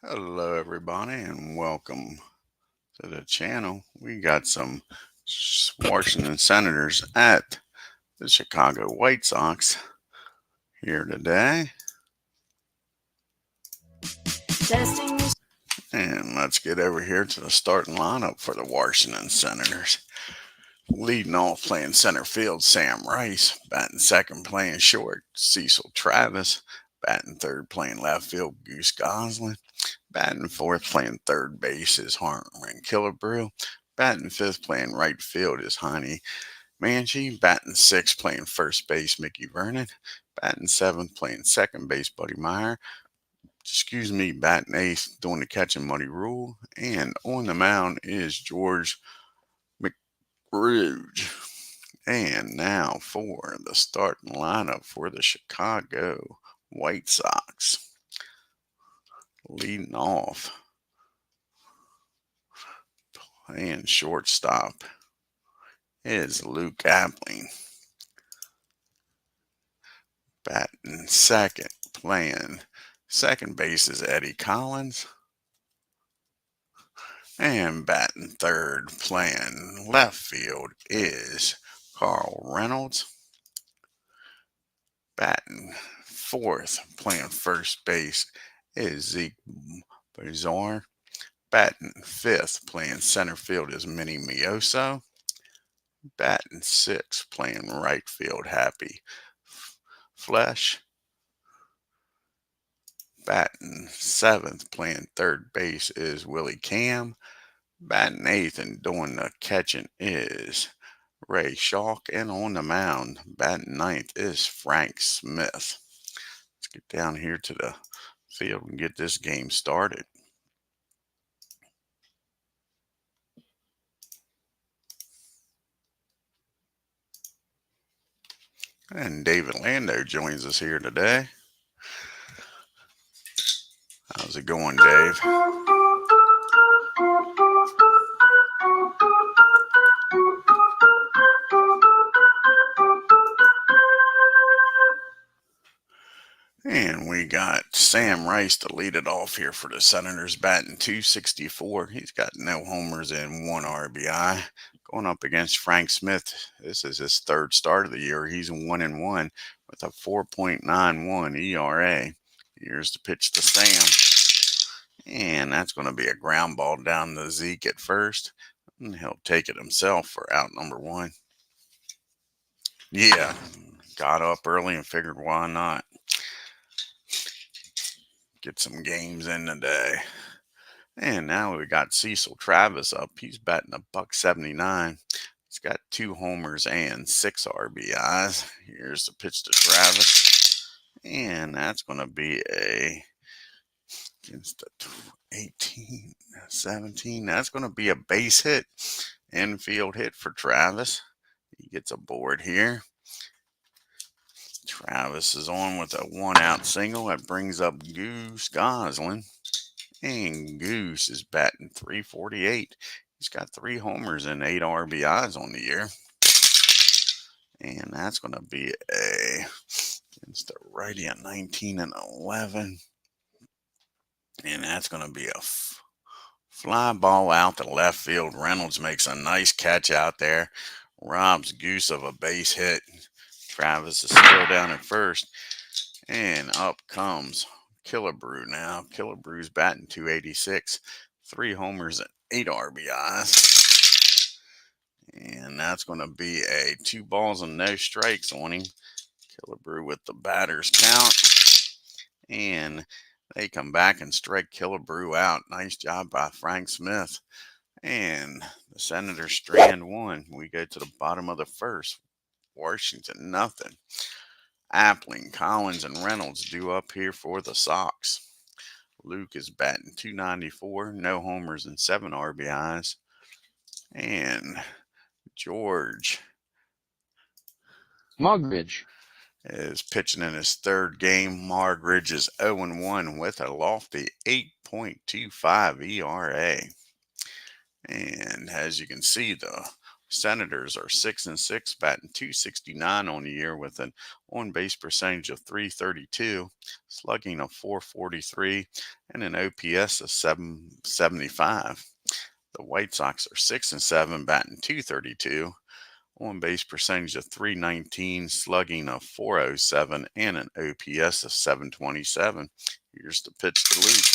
Hello, everybody, and welcome to the channel. We got some Washington Senators at the Chicago White Sox here today. And let's get over here to the starting lineup for the Washington Senators. Leading off playing center field, Sam Rice. Batting second, playing short, Cecil Travis. Batting third, playing left field, Goose Goslin. Batting fourth, playing third base is Hartman Killebrew. Batting fifth, playing right field is Honey Manji. Batting sixth, playing first base, Mickey Vernon. Batting seventh, playing second base, Buddy Meyer. Batting eighth, doing the catching, Muddy Rule. And on the mound is George McGridge. And now for the starting lineup for the Chicago White Sox. Leading off, playing shortstop is Luke Appling. Batting second, playing second base is Eddie Collins. And batting third, playing left field is Carl Reynolds. Batting fourth, playing first base is Zeke Bazar. Batting fifth, playing center field is Minnie Mioso. Batting sixth, playing right field, Happy Flesh. Batting seventh, playing third base is Willie Cam. Batting eighth and doing the catching is Ray Schalk. And on the mound, batting ninth is Frank Smith. Let's get down here to the field and get this game started. And David Lando joins us here today. How's it going, Dave? And we got Sam Rice to lead it off here for the Senators, batting .264. He's got no homers and 1 RBI. Going up against Frank Smith. This is his third start of the year. He's 1-1 with a 4.91 ERA. Here's the pitch to Sam. And that's going to be a ground ball down to Zeke at first. And he'll take it himself for out number 1. Yeah, got up early and figured why not. Get some games in today. And now we got Cecil Travis up. He's batting $179. He's got 2 homers and 6 RBIs. Here's the pitch to Travis. And that's going to be against the 18, 17. That's going to be a base hit. Infield hit for Travis. He gets a board here. Travis is on with a 1-out single. That brings up Goose Goslin. And Goose is batting .348. He's got 3 homers and 8 RBIs on the year. And that's going to be against the righty at 19-11. And that's going to be a fly ball out to left field. Reynolds makes a nice catch out there. Robs Goose of a base hit. Travis is still down at first. And up comes Killebrew now. Killebrew's batting .286. 3 homers and 8 RBIs. And that's going to be a 2 balls and no strikes on him. Killebrew with the batter's count. And they come back and strike Killebrew out. Nice job by Frank Smith. And the Senators strand 1. We go to the bottom of the first. Washington, nothing. Appling, Collins, and Reynolds due up here for the Sox. Luke is batting .294, no homers and 7 RBIs. And George MOGRIDGE is pitching in his third game. MOGRIDGE is 0-1 with a lofty 8.25 ERA. And as you can see, the Senators are 6-6, batting .269 on the year with an on-base percentage of .332, slugging of .443, and an OPS of .775. The White Sox are 6-7, batting .232, on-base percentage of .319, slugging of .407, and an OPS of .727. Here's the pitch to Luke,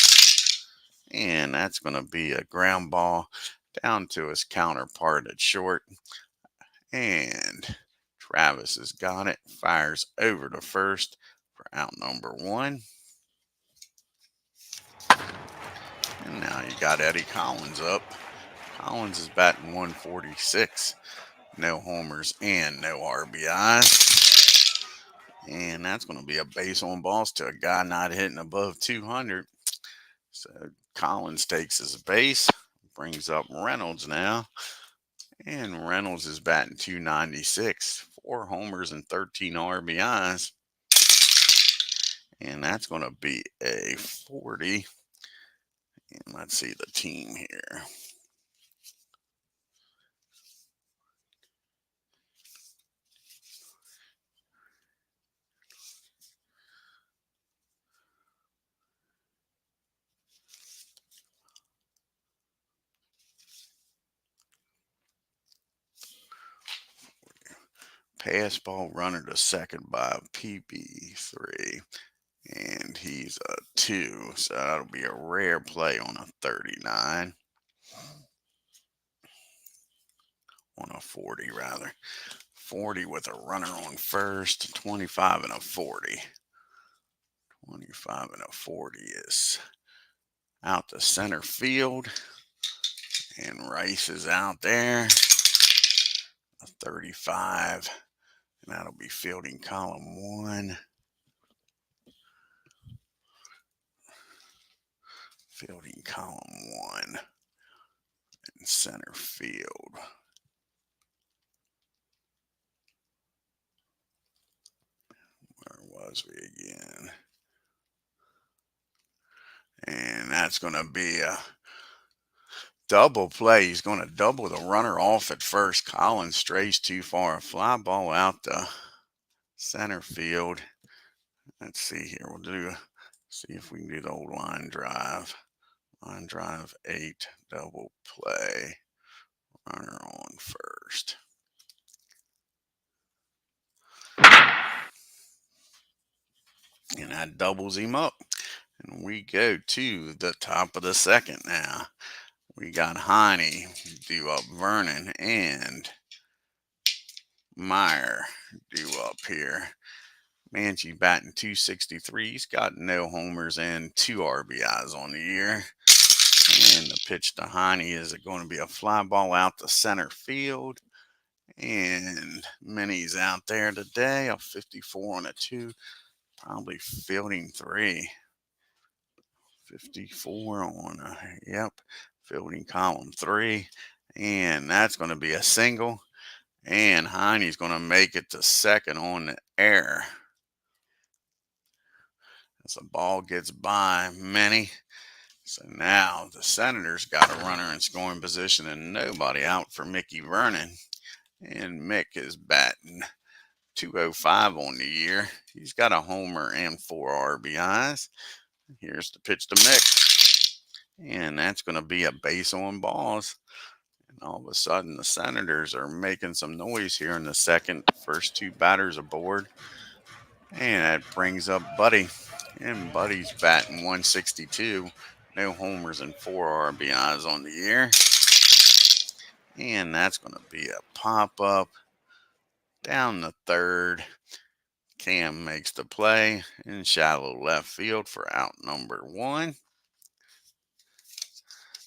and that's going to be a ground ball down to his counterpart at short. And Travis has got it, fires over to first for out number 1. And now you got Eddie Collins up. Collins is batting .146. No homers and no RBIs. And that's going to be a base on balls to a guy not hitting above 200. So Collins takes his base, brings up Reynolds now. And Reynolds is batting .296, 4 homers and 13 RBIs. And that's going to be a 40. And let's see the team here. Pass ball runner to second by PB3. And he's a 2. So that'll be a rare play on a 39. On a 40, rather. 40 with a runner on first. 25 and a 40. 25 and a 40 is out to center field. And Rice is out there. A 35. And that'll be fielding column 1. Fielding column 1 in center field. Where was we again? And that's going to be a double play. He's going to double the runner off at first. Collins strays too far. A fly ball out to center field. Let's see here. See if we can do the old line drive. Line drive 8, double play. Runner on first. And that doubles him up. And we go to the top of the second now. We got Heine due up Vernon and Meyer due up here. Manchi batting .263. He's got no homers and 2 RBIs on the year. And the pitch to Heine is going to be a fly ball out to center field. And Minnie's out there today. A 54 on a 2. Probably fielding 3. 54 on fielding column 3. And that's going to be a single. And Heine's going to make it to second on the air. As the ball gets by Minnie. So now the Senators got a runner in scoring position and nobody out for Mickey Vernon. And Mick is batting .205 on the year. He's got a homer and 4 RBIs. Here's the pitch to Mick. And that's going to be a base on balls. And all of a sudden, the Senators are making some noise here in the second. First 2 batters aboard. And that brings up Buddy. And Buddy's batting .162. No homers and 4 RBIs on the year. And that's going to be a pop-up down the third. Cam makes the play in shallow left field for out number 1.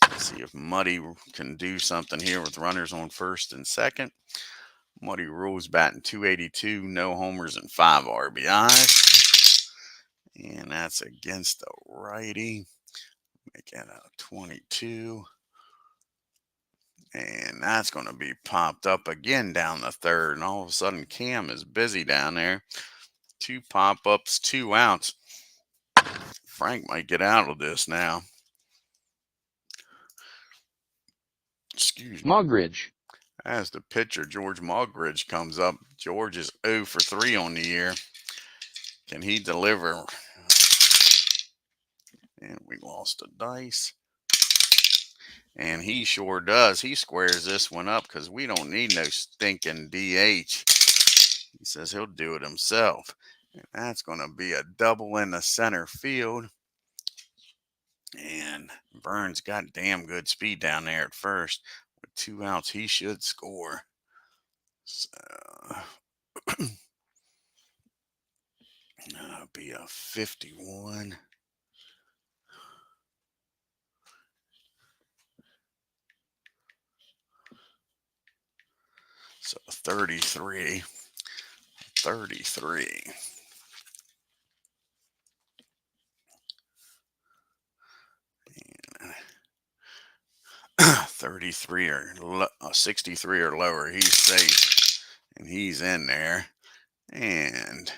Let's see if Muddy can do something here with runners on first and second. Muddy Rules batting .282, no homers and 5 RBIs. And that's against the righty. Make it a 22. And that's going to be popped up again down the third. And all of a sudden, Cam is busy down there. 2 pop-ups, 2 outs. Frank might get out of this now. Excuse me. MOGRIDGE. As the pitcher, George MOGRIDGE, comes up. George is 0 for 3 on the year. Can he deliver? And we lost a dice. And he sure does. He squares this one up because we don't need no stinking DH. He says he'll do it himself. And that's going to be a double in the center field. And Burns got damn good speed down there at first. With 2 outs, he should score. So, that'll be a 51. So 33. 33. And 33 or 63 or lower, he's safe. And he's in there. And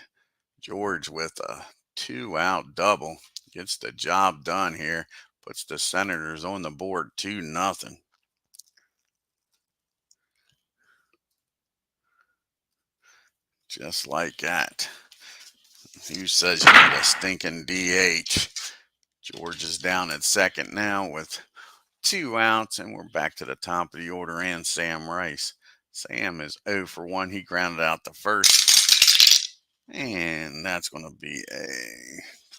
George with a 2-out double gets the job done here. Puts the Senators on the board 2-0. Just like that. Who says you need a stinking DH? George is down at second now with 2 outs, and we're back to the top of the order and Sam Rice. Sam is 0 for 1. He grounded out the first. And that's going to be a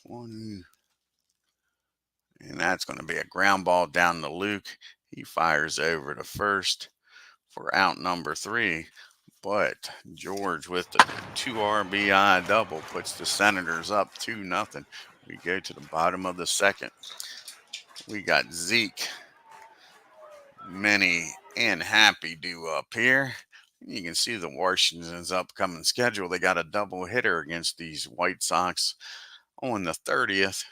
20. And that's going to be a ground ball down to Luke. He fires over to first for out number 3. But George with the 2 RBI double puts the Senators up 2-0. We go to the bottom of the second. We got Zeke, Minnie, and Happy due up here. You can see the Washington's upcoming schedule. They got a double hitter against these White Sox on the 30th.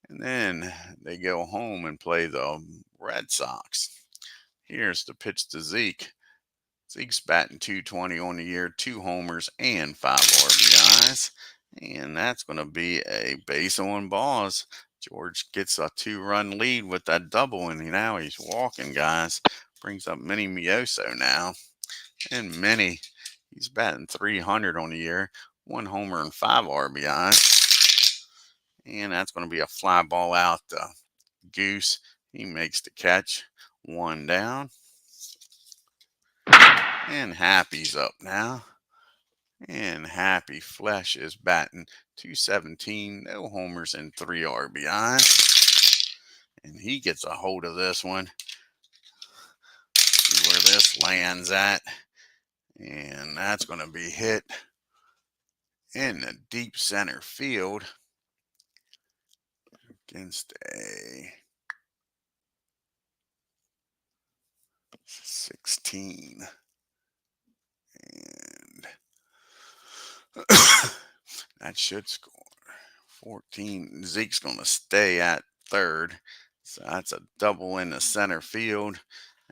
And then they go home and play the Red Sox. Here's the pitch to Zeke. Zeke's batting .220 on the year, 2 homers and 5 RBIs. And that's going to be a base on balls. George gets a 2-run lead with that double, and now he's walking, guys. Brings up Minnie Mioso now. And Minnie, he's batting .300 on the year, 1 homer and 5 RBIs. And that's going to be a fly ball out to Goose. He makes the catch. 1 down. And Happy's up now. And Happy Flesh is batting .217, no homers and 3 RBIs. And he gets a hold of this one. See where this lands at. And that's going to be hit in the deep center field against a 16. And that should score 14. Zeke's going to stay at third. So that's a double in the center field.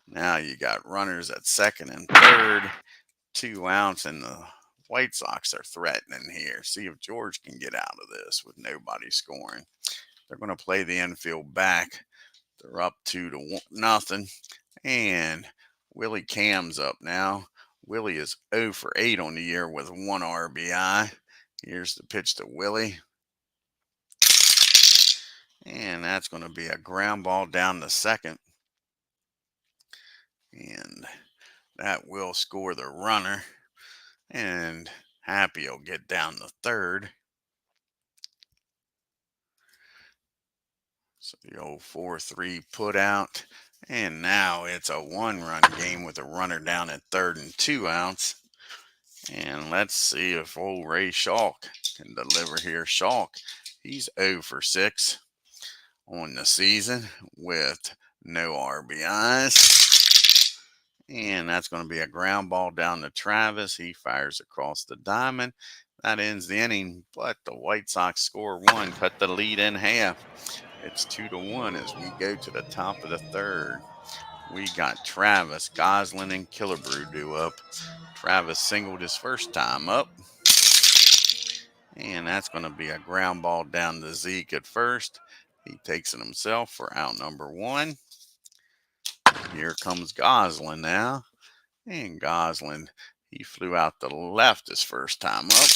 Now you got runners at second and third. 2 outs, and the White Sox are threatening here. See if George can get out of this with nobody scoring. They're going to play the infield back. They're up 2-0. And Willie Cam's up now. Willie is 0 for 8 on the year with 1 RBI. Here's the pitch to Willie. And that's going to be a ground ball down the second. And that will score the runner. And Happy will get down the third. So the old 4-3 put out. And now it's a 1-run game with a runner down at third and 2 outs. And let's see if old Ray Schalk can deliver here. Schalk, he's 0 for 6 on the season with no RBIs. And that's going to be a ground ball down to Travis. He fires across the diamond. That ends the inning, but the White Sox score 1, cut the lead in half. It's 2-1 as we go to the top of the third. We got Travis, Goslin, and Killebrew due up. Travis singled his first time up. And that's going to be a ground ball down to Zeke at first. He takes it himself for out number 1. Here comes Goslin now. And Gosling, he flew out the left his first time up.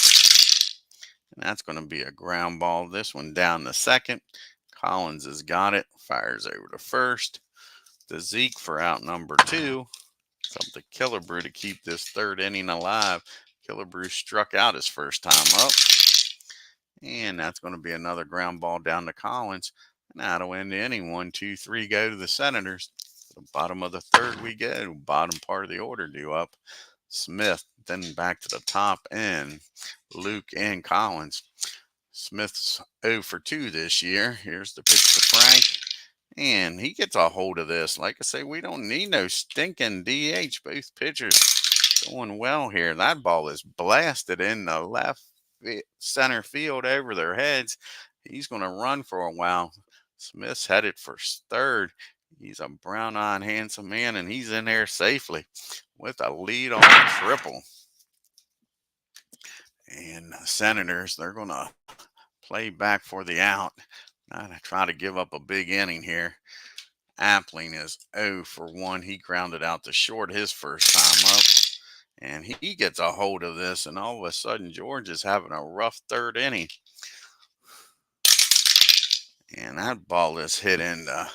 And that's going to be a ground ball. This one down the second. Collins has got it. Fires over to first. To Zeke for out number 2. It's up to Killebrew to keep this third inning alive. Killebrew struck out his first time up. And that's going to be another ground ball down to Collins. And that'll end the inning. 1, 2, 3 go to the Senators. To the bottom of the third we go. Bottom part of the order due up. Smith, then back to the top end. Luke and Collins. Smith's 0 for 2 this year. Here's the pitch to Frank. And he gets a hold of this. Like I say, we don't need no stinking DH. Both pitchers going well here. That ball is blasted in the left center field over their heads. He's going to run for a while. Smith's headed for third. He's a brown-eyed, handsome man, and he's in there safely with a lead-off triple. And the Senators, they're going to play back for the out. Not to try to give up a big inning here. Appling is 0 for 1. He grounded out to short his first time up. And he gets a hold of this, and all of a sudden, George is having a rough third inning. And that ball is hit into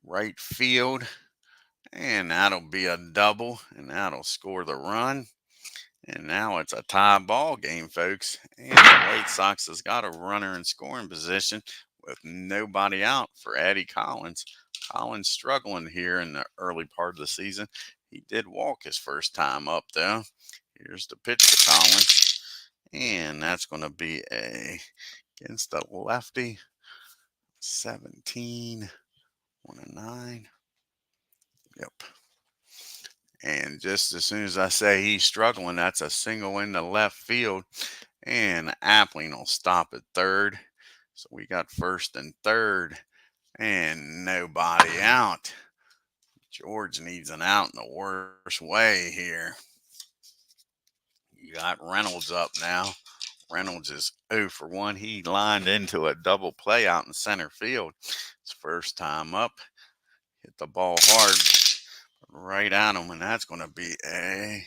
right field. And that'll be a double, and that'll score the run. And now it's a tie ball game, folks. And the White Sox has got a runner in scoring position with nobody out for Eddie Collins. Collins struggling here in the early part of the season. He did walk his first time up, though. Here's the pitch to Collins. And that's going to be against the lefty. 17, 1-9. Yep. And just as soon as I say he's struggling, that's a single in the left field. And Appling will stop at third. So we got first and third. And nobody out. George needs an out in the worst way here. You got Reynolds up now. Reynolds is 0 for 1. He lined into a double play out in center field. His first time up. Hit the ball hard right at him, and that's going to be a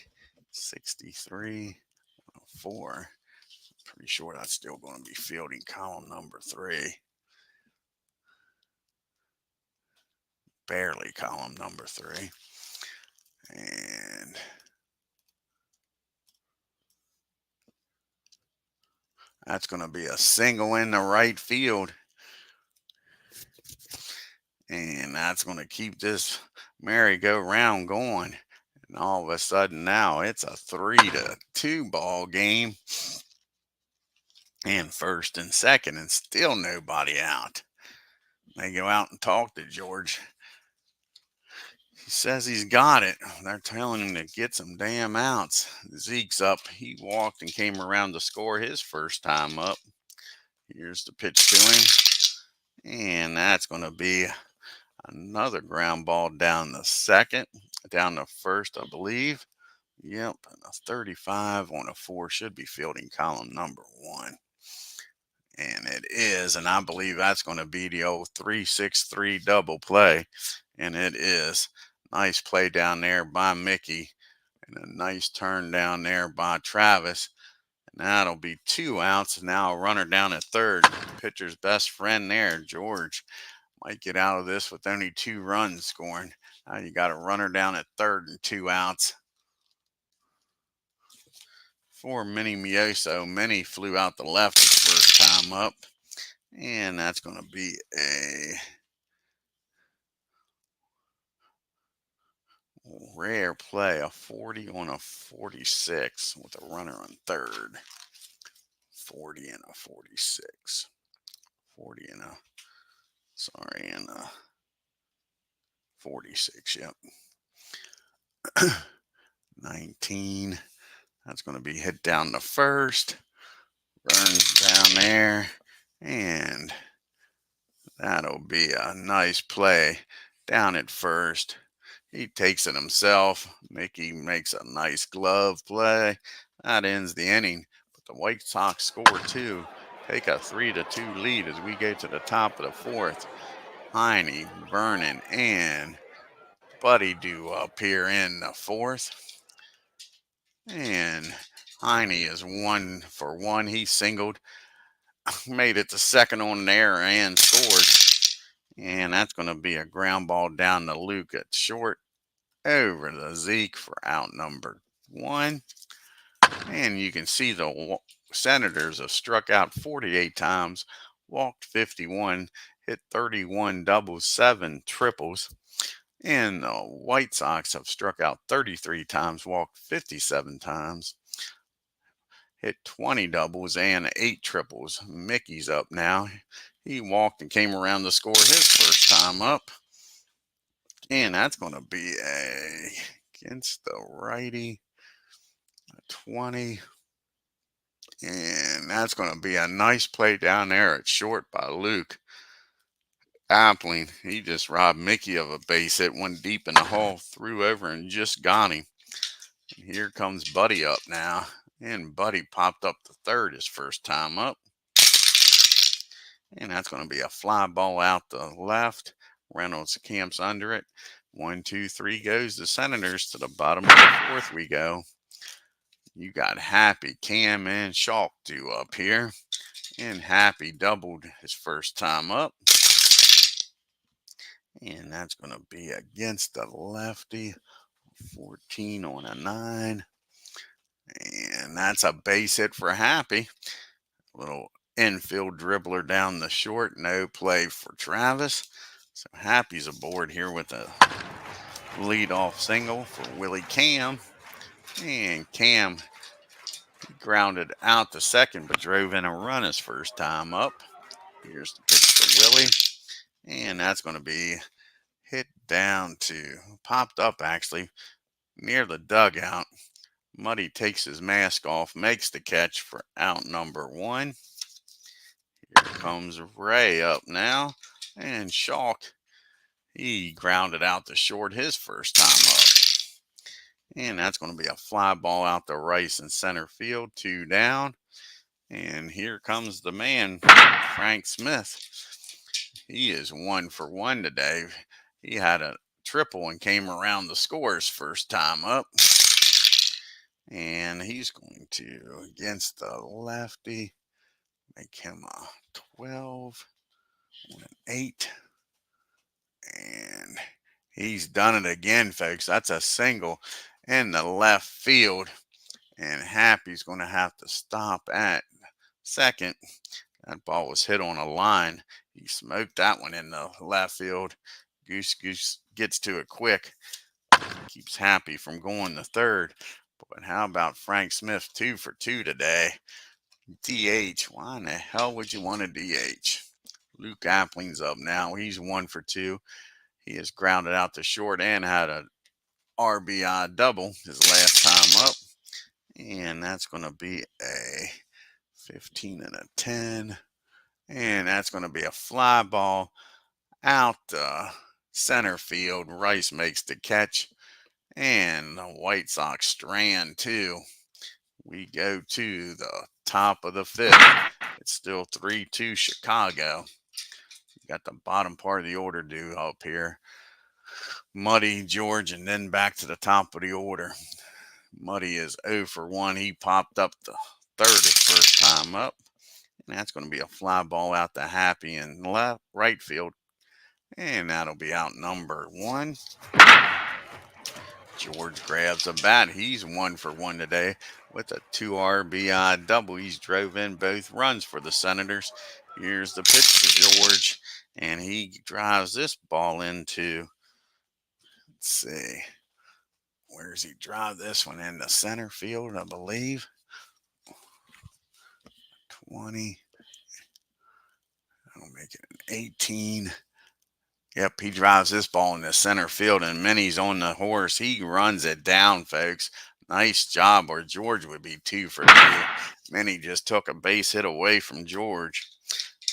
63-4. Pretty sure that's still going to be fielding column number 3. Barely column number 3. And that's going to be a single in the right field. And that's going to keep this merry-go-round going. And all of a sudden now it's a 3-2 ball game. And first and second, and still nobody out. They go out and talk to George. He says he's got it. They're telling him to get some damn outs. Zeke's up. He walked and came around to score his first time up. Here's the pitch to him. And that's going to be another ground ball down the second, down the first, I believe. Yep, and a 35 on a 4 should be fielding column number 1. And it is, and I believe that's going to be the old 3-6-3 double play. And it is. Nice play down there by Mickey. And a nice turn down there by Travis. And that'll be 2 outs. Now a runner down at third. Pitcher's best friend there, George, might get out of this with only 2 runs scoring. Now you got a runner down at third and 2 outs. For Minnie Mioso, Minnie flew out the left his first time up. And that's going to be a rare play, a 40 on a 46 with a runner on third. 40 and a 46. 40 and a 46, yep. 19. That's going to be hit down the first. Burns down there. And that'll be a nice play down at first. He takes it himself. Mickey makes a nice glove play. That ends the inning. But the White Sox score 2. Take a 3-2 lead as we go to the top of the 4th. Heine, Vernon, and Buddy due up here in the fourth. And Heine is 1 for 1. He singled, made it to second on there and scored. And that's going to be a ground ball down to Luke at short over to Zeke for out number 1. And you can see the Senators have struck out 48 times, walked 51, hit 31 doubles, 7 triples. And the White Sox have struck out 33 times, walked 57 times, hit 20 doubles and 8 triples. Mickey's up now. He walked and came around to score his first time up. And that's going to be against the righty, 20. And that's going to be a nice play down there at short by Luke Appling. He just robbed Mickey of a base hit, one deep in the hole, threw over and just got him. And here comes Buddy up now. And Buddy popped up to third his first time up. And that's going to be a fly ball out the left. Reynolds camps under it. 1, 2, 3 goes the Senators. To the bottom of the fourth we go. You got Happy, Cam, and Schalk due up here. And Happy doubled his first time up. And that's going to be against the lefty. 14 on a 9. And that's a base hit for Happy. Little infield dribbler down the short. No play for Travis. So Happy's aboard here with a leadoff single for Willie Cam. And Cam grounded out to second, but drove in a run his first time up. Here's the pitch to Willie. And that's going to be hit down to, popped up actually, near the dugout. Muddy takes his mask off, makes the catch for out number 1. Here comes Ray up now. And Schalk, he grounded out to short his first time up. And that's going to be a fly ball out to Rice in center field, 2 down. And here comes the man, Frank Smith. He is 1 for 1 today. He had a triple and came around to score his first time up. And he's going to, against the lefty, make him a 12 on an 8. And he's done it again, folks. That's a single in the left field. And Happy's going to have to stop at second. That ball was hit on a line. He smoked that one in the left field. Goose gets to it quick. Keeps Happy from going to third. But how about Frank Smith, 2 for 2 today? DH. Why in the hell would you want a DH? Luke Appling's up now. He's 1 for 2. He has grounded out to short and had a RBI double his last time up. And that's going to be a 15 and a 10. And that's going to be a fly ball out center field. Rice makes the catch. And the White Sox strand too. We go to the top of the 5th. It's still 3-2 Chicago. You got the bottom part of the order due up here. Muddy, George, and then back to the top of the order. Muddy is 0 for 1. He popped up the third his first time up. And that's going to be a fly ball out to Happy in right field. And that'll be out number 1. George grabs a bat. He's 1 for 1 today with a 2 RBI double. He's drove in both runs for the Senators. Here's the pitch to George. And he drives this ball into, let's see, where does he drive this one? In the center field, I believe. 20. I'll make it an 18. Yep, he drives this ball in the center field, and Minnie's on the horse. He runs it down, folks. Nice job, or George would be 2 for 2. Minnie just took a base hit away from George.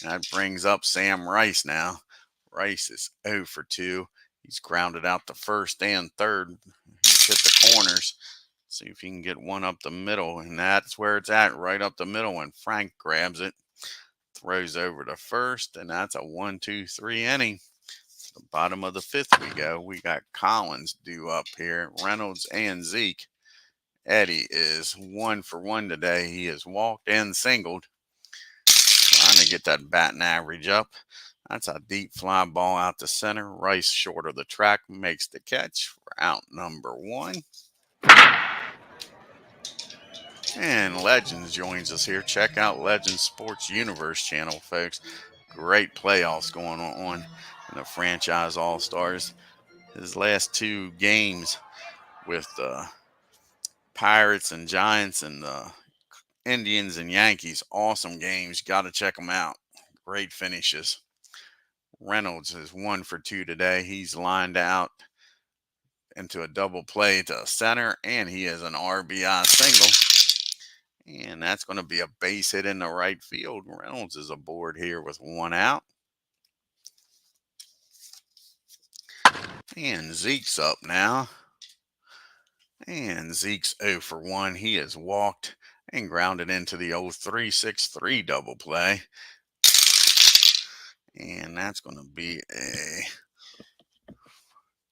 That brings up Sam Rice now. Rice is 0 for 2. He's grounded out the first and third. He's hit the corners. See if he can get one up the middle, and that's where it's at, right up the middle, and Frank grabs it. Throws over to first, and that's a 1-2-3 inning. the bottom of the 5th we go. We got Collins due up here, Reynolds and Zeke. Eddie is 1 for 1 today. He has walked and singled, trying to get that batting average up. That's a deep fly ball out to center. Rice short of the track makes the catch for out number 1. And Legends joins us here. Check out Legends Sports Universe channel, folks. Great playoffs going on in the franchise All-Stars. His last 2 games with the Pirates and Giants and the Indians and Yankees, awesome games. Got to check them out. Great finishes. Reynolds is 1 for 2 today. He's lined out into a double play to center, and he has an RBI single. And that's going to be a base hit in the right field. Reynolds is aboard here with 1 out. And Zeke's up now. And Zeke's 0 for 1. He has walked and grounded into the old 3-6-3 double play. And that's going to be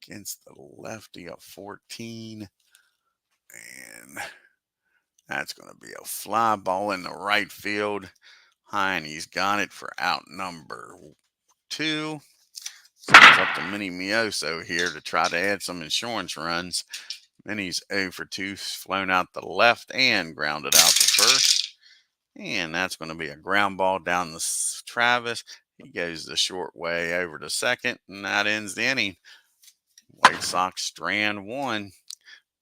against the lefty of 14. And that's going to be a fly ball in the right field. Heine's got it for out number 2. So it's up to Minnie Mioso here to try to add some insurance runs. Minnie's 0 for 2, flown out the left and grounded out the first. And that's going to be a ground ball down the Travis. He goes the short way over to second, and that ends the inning. White Sox strand 1.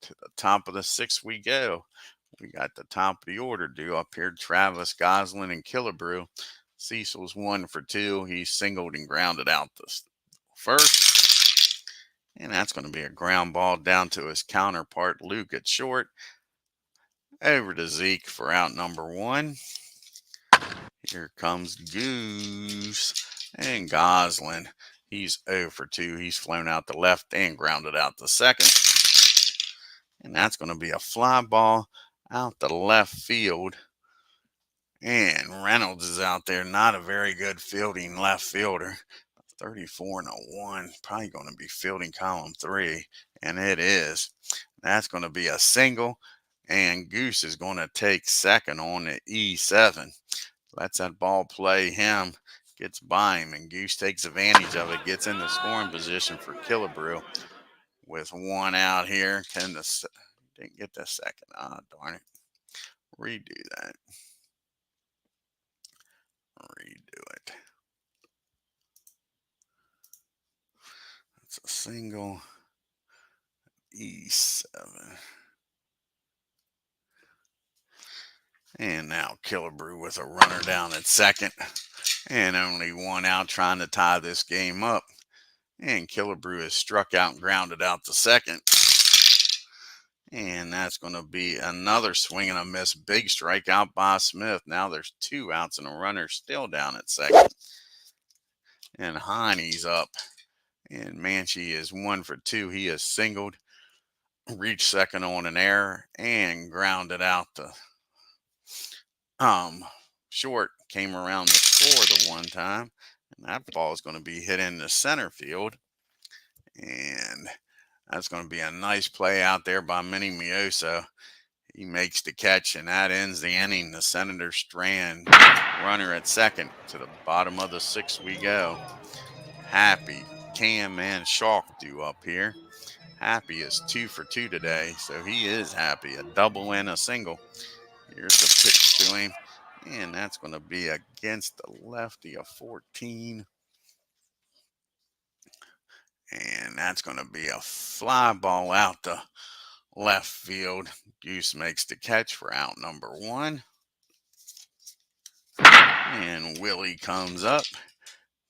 To the top of the 6th we go. We got the top of the order due up here. Travis, Goslin, and Killebrew. Cecil's 1 for 2. He singled and grounded out the first. And that's going to be a ground ball down to his counterpart, Luke, at short. Over to Zeke for out number 1. Here comes Goose and Goslin. He's 0 for 2. He's flown out the left and grounded out the second. And that's going to be a fly ball out the left field. And Reynolds is out there. Not a very good fielding left fielder. 34 and a 1. Probably going to be fielding column 3. And it is. That's going to be a single. And Goose is going to take second on the E7. Lets that ball play him. Gets by him. And Goose takes advantage of it. Gets in the scoring position for Killebrew. With 1 out here. Didn't get the second. Ah, darn it. Redo that. Redo it. That's a single. E7. And now Killebrew with a runner down at second. And only 1 out, trying to tie this game up. And Killebrew is struck out and grounded out to second. And that's going to be another swing and a miss. Big strikeout by Smith. Now there's 2 outs and a runner still down at second. And Heine's up. And Manchie is 1 for 2. He has singled, reached second on an error, and grounded out the short. Came around to score the 1 time. And that ball is going to be hit in the center field. And that's going to be a nice play out there by Minnie Mioso. He makes the catch, and that ends the inning. The Senator Strand runner at second. To the bottom of the 6th we go. Happy, Cam, and Schalk due up here. Happy is 2 for 2 today, so he is happy. A double and a single. Here's the pitch to him, and that's going to be against the lefty of 14. And that's going to be a fly ball out the left field. Goose makes the catch for out number 1. And Willie comes up.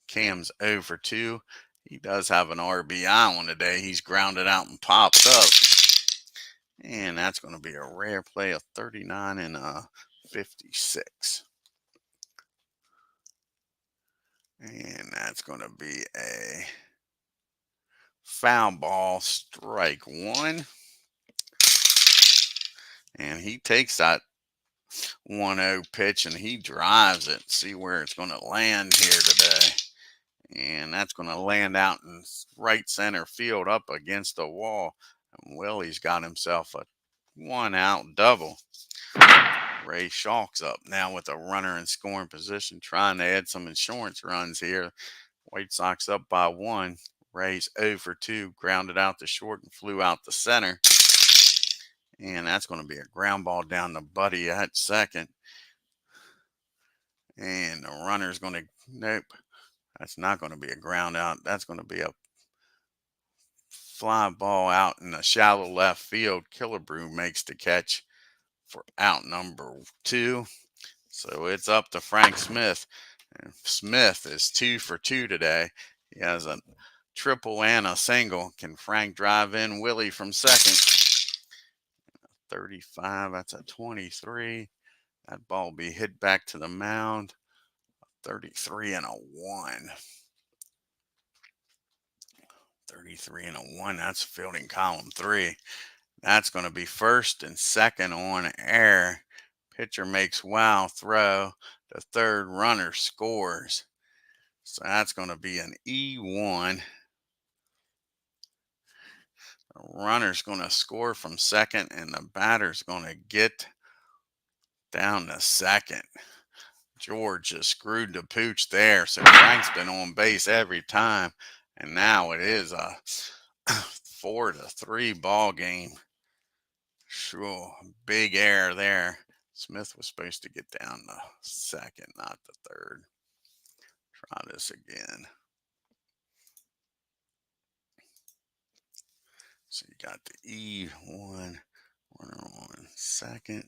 Cam's 0 for 2. He does have an RBI on today. He's grounded out and popped up. And that's going to be a rare play of 39 and 56. And that's going to be a foul ball, strike 1. And he takes that 1-0 pitch and he drives it. See where it's going to land here today. And that's going to land out in right center field up against the wall. And Willie's got himself a 1-out double. Ray Schalk's up now with a runner in scoring position, trying to add some insurance runs here. White Sox up by 1. Ray's 0 for 2, grounded out to short and flew out to center. And that's going to be a ground ball down to Buddy at second. And the runner's going to, nope, that's not going to be a ground out. That's going to be a fly ball out in the shallow left field. Killebrew makes the catch for out number 2. So it's up to Frank Smith. And Smith is 2 for 2 today. He has a triple and a single. Can Frank drive in Willie from second? 35, that's a 23. That ball will be hit back to the mound. 33 and a 1. 33 and a 1. That's fielding column 3. That's going to be first and second on air. Pitcher makes wild throw. The third runner scores. So that's going to be an E1. The runner's going to score from second, and the batter's going to get down to second. George just screwed the pooch there, so Frank's been on base every time, and now it is a 4-3 ball game. Sure, big error there. Smith was supposed to get down to second, not the third. Try this again. So you got the E1 runner on second.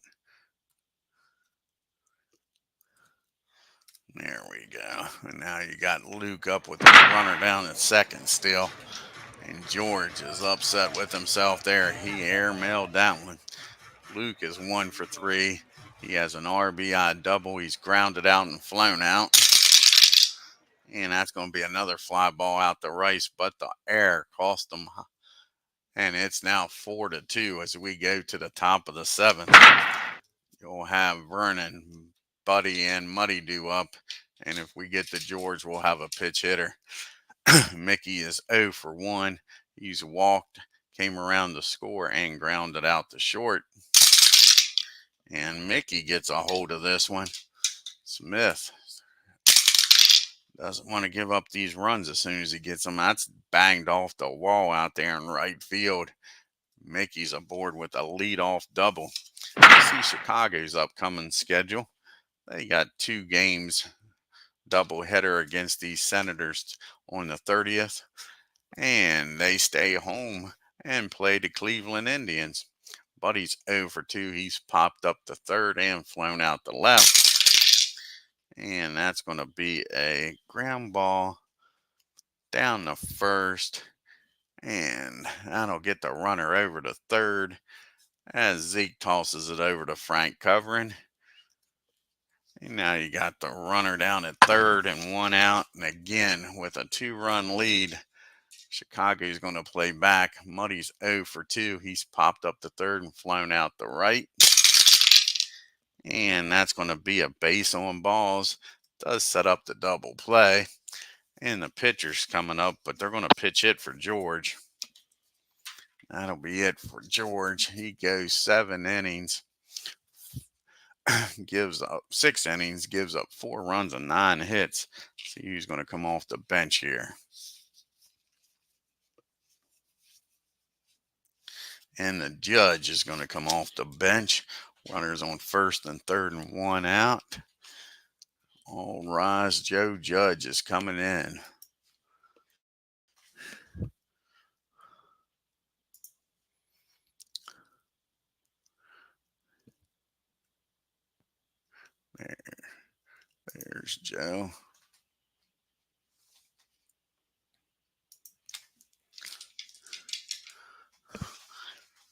There we go. And now you got Luke up with the runner down at second still. And George is upset with himself there. He airmailed that one. Luke is 1 for 3. He has an RBI double. He's grounded out and flown out. And that's going to be another fly ball out to Rice, but the air cost him. And it's now 4-2 as we go to the top of the 7th. You'll have Vernon, Buddy, and Muddy due up. And if we get to George, we'll have a pitch hitter. Mickey is 0 for 1. He's walked, came around to score, and grounded out to short. And Mickey gets a hold of this one. Smith doesn't want to give up these runs as soon as he gets them. That's banged off the wall out there in right field. Mickey's aboard with a leadoff double. See Chicago's upcoming schedule. They got 2 games, doubleheader against these Senators on the 30th. And they stay home and play the Cleveland Indians. Buddy's 0 for 2. He's popped up the third and flown out the left. And that's going to be a ground ball down the first. And that'll get the runner over to third as Zeke tosses it over to Frank covering. And now you got the runner down at third and 1 out. And again, with a 2-run lead, Chicago's going to play back. Muddy's 0 for 2. He's popped up the third and flown out the right. And that's going to be a base on balls. Does set up the double play. And the pitcher's coming up, but they're going to pitch it for George. That'll be it for George. He goes 7 innings. Gives up 6 innings. Gives up 4 runs and 9 hits. See who's going to come off the bench here. And the judge is going to come off the bench. Runners on first and third and 1 out. All rise. Joe Judge is coming in. There's Joe.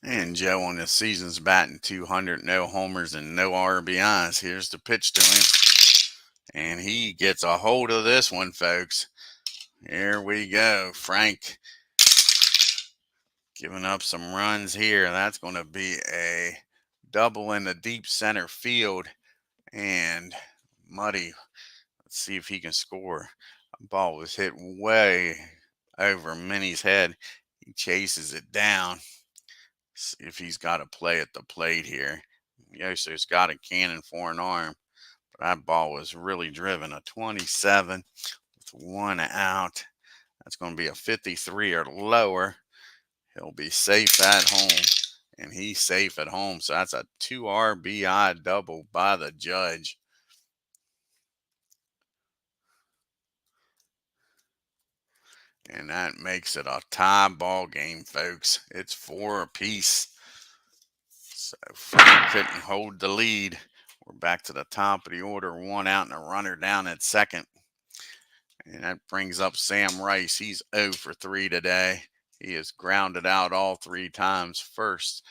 And Joe on this season's batting 200, no homers and no RBIs. Here's the pitch to him. And he gets a hold of this one, folks. Here we go. Frank giving up some runs here. That's going to be a double in the deep center field. And Muddy, let's see if he can score. Ball was hit way over Minnie's head. He chases it down. See if he's got a play at the plate here. Yoso's got a cannon for an arm. But that ball was really driven. A 27 with one out. That's going to be a 53 or lower. He'll be safe at home. And he's safe at home. So that's a 2 RBI double by the judge. And that makes it a tie ball game, folks. It's 4 apiece. So Frank couldn't hold the lead. We're back to the top of the order. 1 out and a runner down at second. And that brings up Sam Rice. He's 0 for 3 today. He has grounded out all 3 times, first,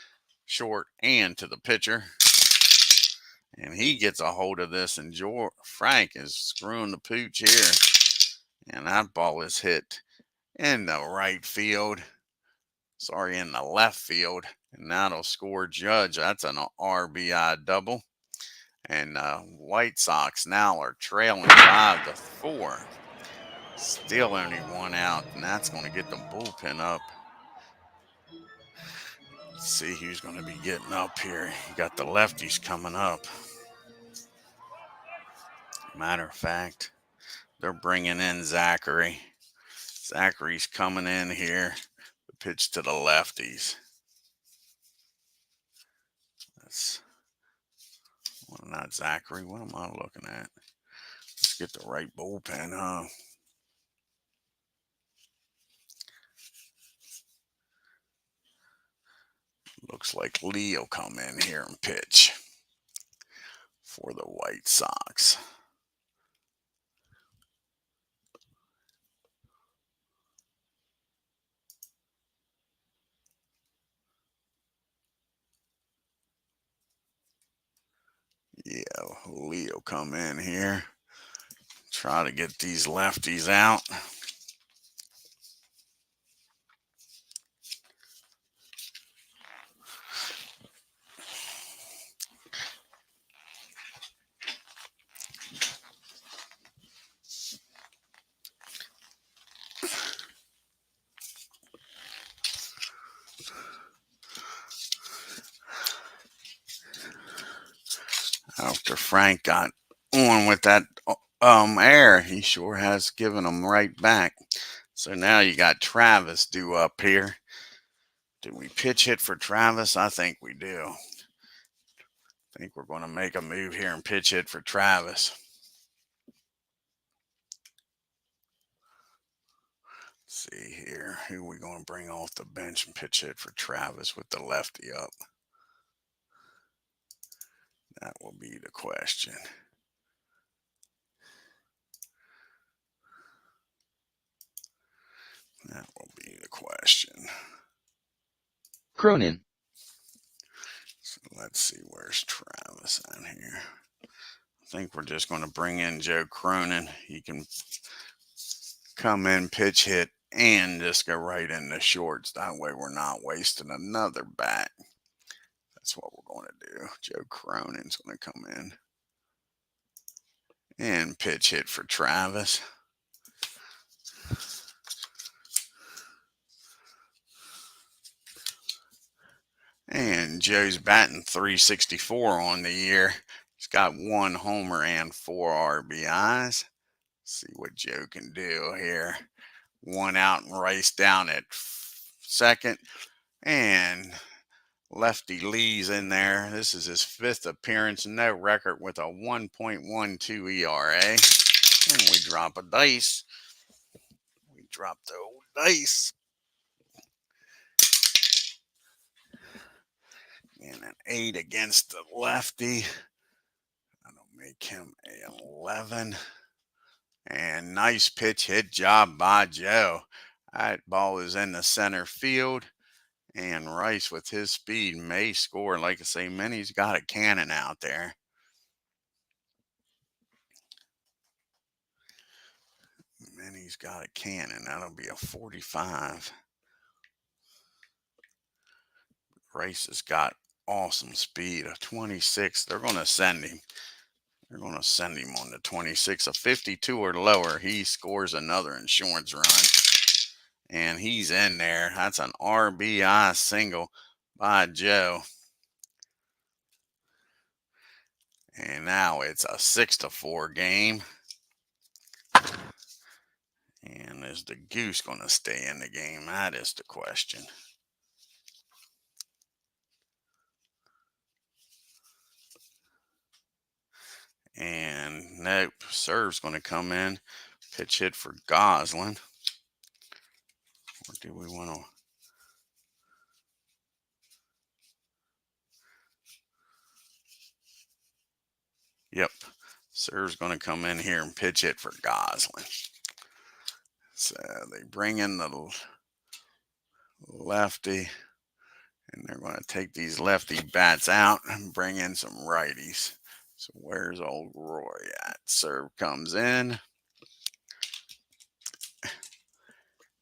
short, and to the pitcher. And he gets a hold of this, and Frank is screwing the pooch here. And that ball is hit in the right field. Sorry, in the left field. And that'll score Judge. That's an RBI double. And White Sox now are trailing 5-4. Still only 1 out, and that's going to get the bullpen up. Let's see who's going to be getting up here. You got the lefties coming up. Matter of fact, they're bringing in Zachary. Zachary's coming in here to pitch to the lefties. That's well, not Zachary. What am I looking at? Let's get the right bullpen, huh? Looks like Lee will come in here and pitch for the White Sox. Yeah, Lee will come in here. Try to get these lefties out. After Frank got on with that air, he sure has given them right back. So now you got Travis due up here. Do we pitch hit for Travis? I think we do. I think we're going to make a move here and pitch hit for Travis. Let's see here. Who are we going to bring off the bench and pitch hit for Travis with the lefty up? That will be the question. That will be the question. Cronin. So let's see, where's Travis out here? I think we're just going to bring in Joe Cronin. He can come in, pitch hit, and just go right in the shorts. That way we're not wasting another bat. That's what we're going to do. Joe Cronin's going to come in and pitch hit for Travis. And Joe's batting .364 on the year. He's got 1 homer and 4 RBIs. See what Joe can do here. 1 out and Rice down at second. And lefty Lee's in there. This is his 5th appearance. No record with a 1.12 ERA. And we drop a dice. We drop the old dice. And an 8 against the lefty. That'll make him a 11. And nice pitch hit job by Joe. That ball is in the center field. And Rice, with his speed, may score. Like I say, Minnie's got a cannon out there. Minnie's got a cannon. That'll be a 45. Rice has got awesome speed, a 26. They're going to send him. They're going to send him on the 26. A 52 or lower, he scores another insurance run. And he's in there. That's an RBI single by Joe. And now it's a 6-4 game. And is the Goose going to stay in the game? That is the question. And nope, serve's going to come in. Pitch hit for Goslin. Or do we want to? Yep, serve's going to come in here and pitch hit for Goslin. So they bring in the lefty, and they're going to take these lefty bats out and bring in some righties. So where's old Roy at? Serve comes in.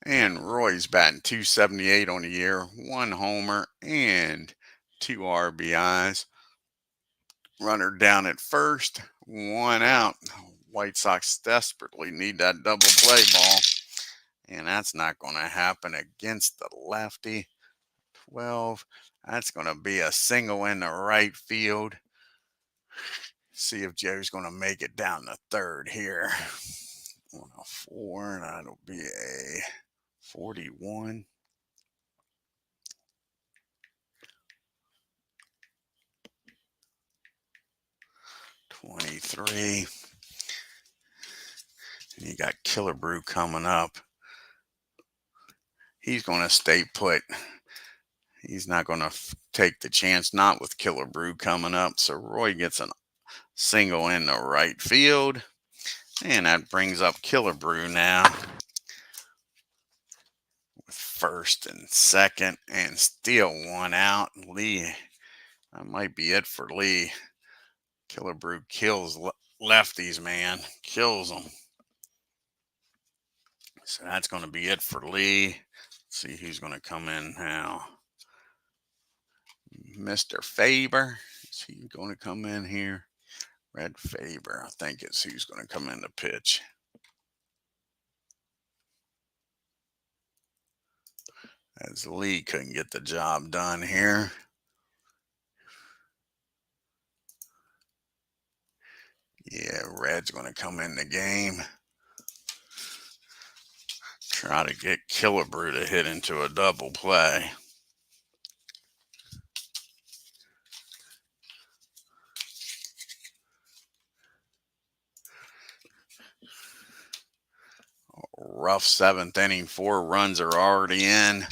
And Roy's batting .278 on the year, 1 homer and 2 RBIs. Runner down at first, 1 out. White Sox desperately need that double play ball. And that's not going to happen against the lefty. 12. That's going to be a single in the right field. See if Joe's going to make it down the third here. On a 4, and that'll be a 41. $23. And you got Killebrew coming up. He's going to stay put. He's not going to take the chance, not with Killebrew coming up. So Roy gets a single in the right field. And that brings up Killebrew now with first and second, and still 1 out. Lee, that might be it for Lee. Killebrew kills lefties, man. Kills them. So that's going to be it for Lee. Let's see who's going to come in now. Mr. Faber. Is he going to come in here? Red Faber, I think is who's going to come in to pitch. As Lee couldn't get the job done here. Yeah, Red's going to come in the game. Try to get Killebrew to hit into a double play. Rough 7th inning. 4 runs are already in.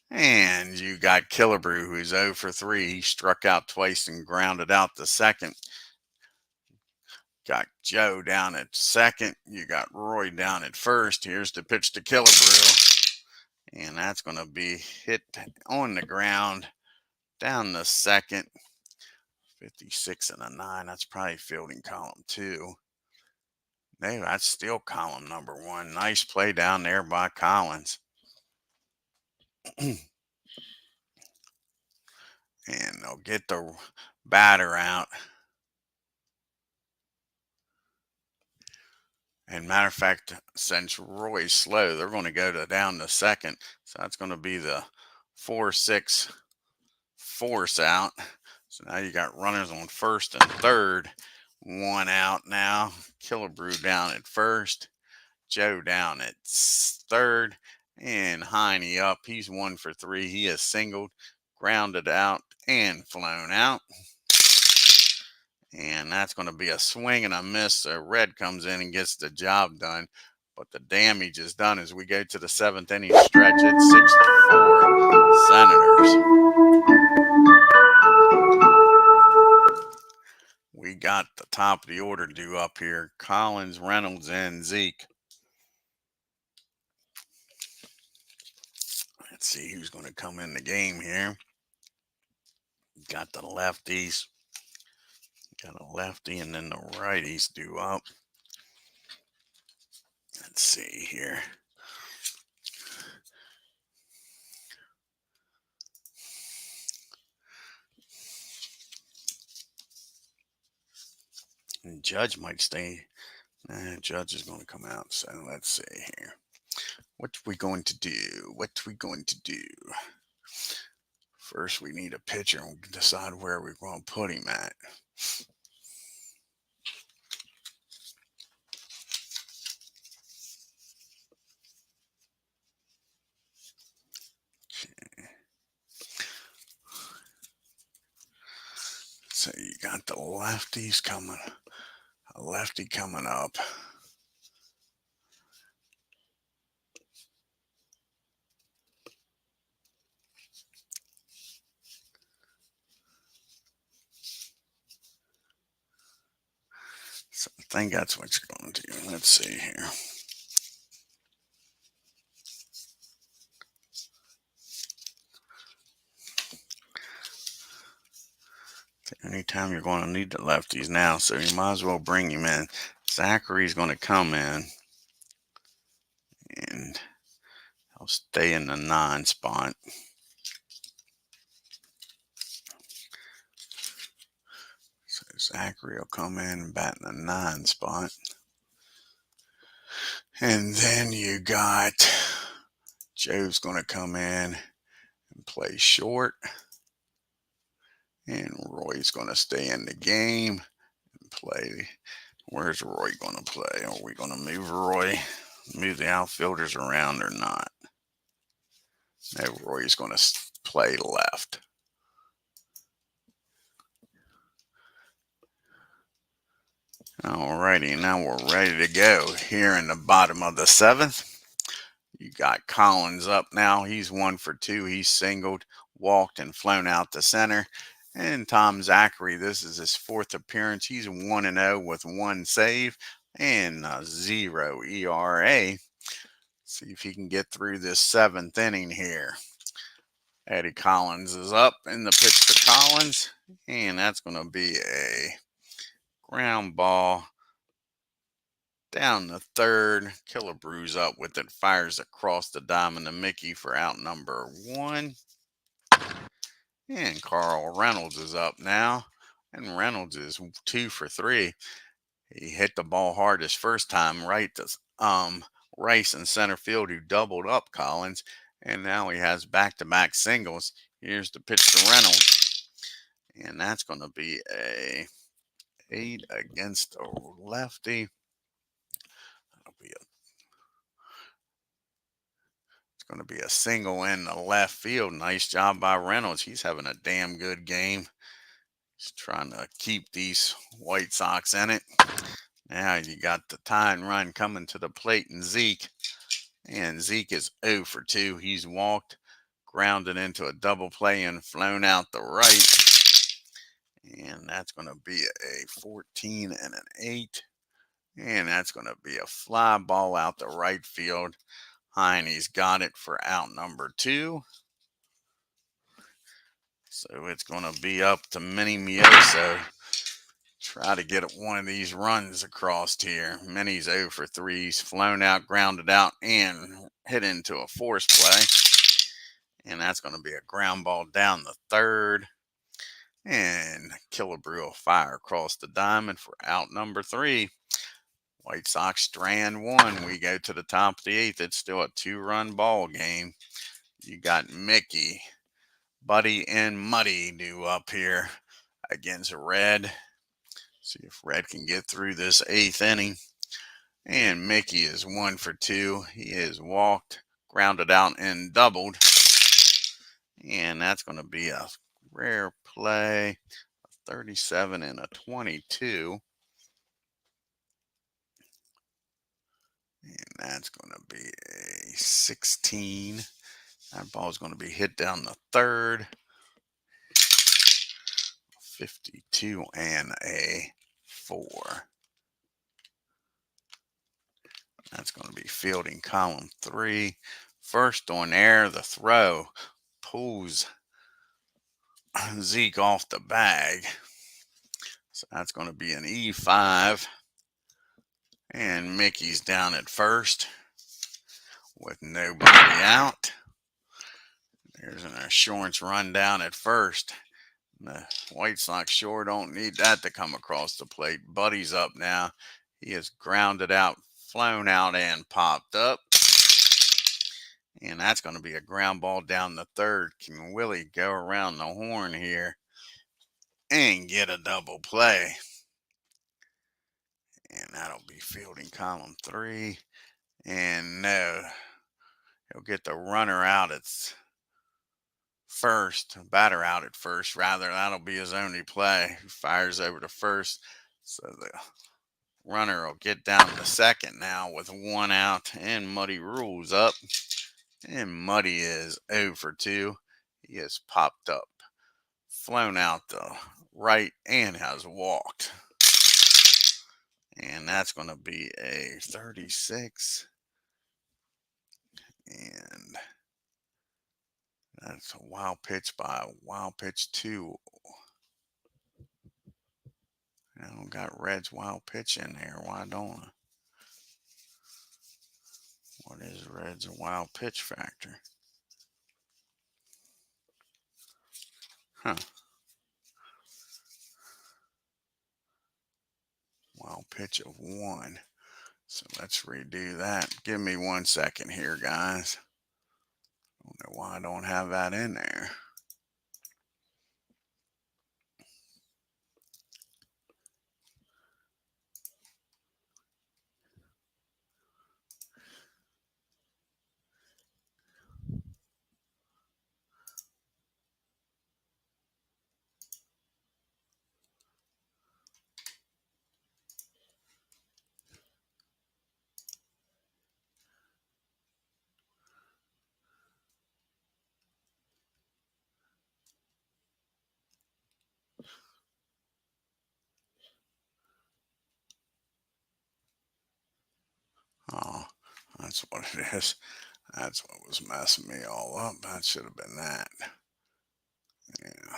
And you got Killebrew, who's 0 for 3. He struck out twice and grounded out the second. Got Joe down at second. You got Roy down at first. Here's the pitch to Killebrew. And that's going to be hit on the ground down the second. 56 and a 9. That's probably fielding column 2. No, that's still column number 1. Nice play down there by Collins. And they'll get the batter out. And matter of fact, since Roy's slow, they're going to go down to second. So that's going to be the 4-6 force out. So now you got runners on first and third. 1 out now. Killebrew down at first. Joe down at third. And Heine up. He's 1 for 3. He has singled, grounded out, and flown out. And that's going to be a swing and a miss. So Red comes in and gets the job done. But the damage is done as we go to the 7th inning stretch. It's 6-4 Senators. We got the top of the order due up here. Collins, Reynolds, and Zeke. Let's see who's going to come in the game here. Got the lefties. Got a lefty, and then the righties due up. Let's see here. And Judge might stay. Judge is going to come out. So let's see here. What we going to do? What we going to do? First, we need a pitcher and decide where we're going to put him at. So you got the lefties coming, a lefty coming up. So I think that's what you're going to do. Let's see here. Anytime you're going to need the lefties now, so you might as well bring him in. Zachary's going to come in, and he'll stay in the 9 spot. So Zachary will come in and bat in the 9 spot. And then you got Joe's going to come in and play short. And Roy's going to stay in the game and play. Where's Roy going to play? Are we going to move Roy? Move the outfielders around or not? No, Roy's going to play left. Alrighty, now we're ready to go. Here in the bottom of the 7th, you got Collins up now. He's 1 for 2. He's singled, walked, and flown out to center. And Tom Zachary, this is his 4th appearance. He's 1-0 with 1 save and 0 ERA. See if he can get through this 7th inning here. Eddie Collins is up in the pitch to Collins, and that's going to be a ground ball down the 3rd. Killebrew's up with it, fires across the diamond to Mickey for out number 1. And Carl Reynolds is up now, and Reynolds is 2 for 3. He hit the ball hard his first time right to Rice in center field, who doubled up Collins, and now he has back-to-back singles. Here's the pitch to Reynolds, and that's going to be a 8 against a lefty. It's going to be a single in the left field. Nice job by Reynolds. He's having a damn good game. He's trying to keep these White Sox in it. Now you got the tying run coming to the plate, and Zeke. And Zeke is 0 for 2. He's walked, grounded into a double play, and flown out the right. And that's going to be a 14 and an 8. And that's going to be a fly ball out the right field. Heine's got it for out number 2. So it's going to be up to Minnie Mioso. Try to get one of these runs across here. Minnie's 0 for 3. He's flown out, grounded out, and hit into a force play. And that's going to be a ground ball down the 3rd. And Killebrew will fire across the diamond for out number 3. White Sox strand 1. We go to the top of the 8th. It's still a 2-run ball game. You got Mickey, Buddy, and Muddy due up here against Red. See if Red can get through this 8th inning. And Mickey is 1 for 2. He is walked, grounded out, and doubled. And that's going to be a rare play. A 37 and a 22. And that's going to be a 16. That ball is going to be hit down the 3rd. 52 and a 4. That's going to be fielding column 3. First on air, the throw pulls Zeke off the bag. So that's going to be an E5. And Mickey's down at first with nobody out. There's an assurance run down at first. The White Sox sure don't need that to come across the plate. Buddy's up now. He is grounded out, flown out, and popped up. And that's going to be a ground ball down the third. Can Willie go around the horn here and get a double play? And that'll be fielding column 3. And no, he'll get the runner out at first, batter out at first, rather. That'll be his only play. He fires over to first. So the runner will get down to second now with 1 out. And Muddy rules up. And Muddy is 0 for 2. He has popped up, flown out the right, and has walked. And that's going to be a 36. And that's a wild pitch by wild pitch 2. I don't got Red's wild pitch in there. Why don't I? What is Red's wild pitch factor? Huh. Wild pitch of 1. So let's redo that. Give me 1 second here, guys. I don't know why I don't have that in there. Oh, that's what it is. That's what was messing me all up. That should have been that. Yeah.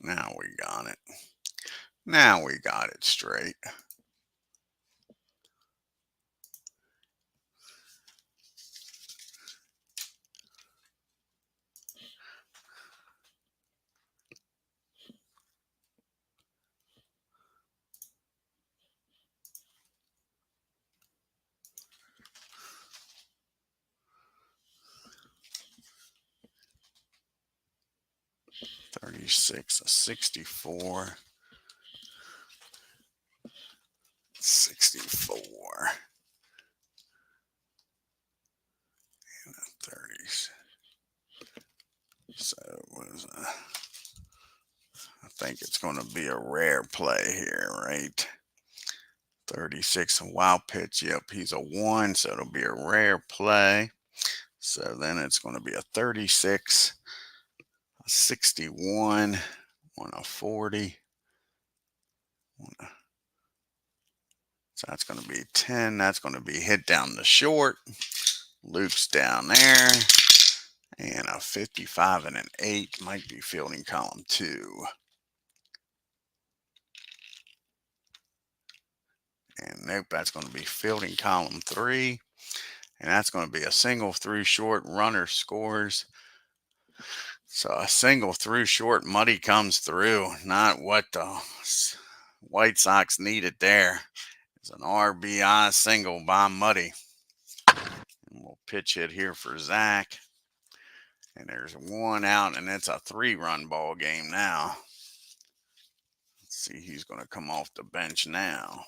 Now we got it. Now we got it straight. $36, a 64. 64. And a 30s. So what is that? I think it's going to be a rare play here, right? 36, a wild pitch. Yep, he's a 1, so it'll be a rare play. So then it's going to be a 36, a 61, on a 40. So that's going to be 10. That's going to be hit down the short. Luke's down there. And a 55 and an 8 might be fielding column 2. And nope, that's going to be fielding column 3. And that's going to be a single through short. Runner scores. So a single through short. Muddy comes through. Not what the White Sox needed there. It's an RBI single by Muddy. And we'll pitch hit here for Zach. And there's 1 out, and it's a 3-run ball game now. Let's see who's going to come off the bench now.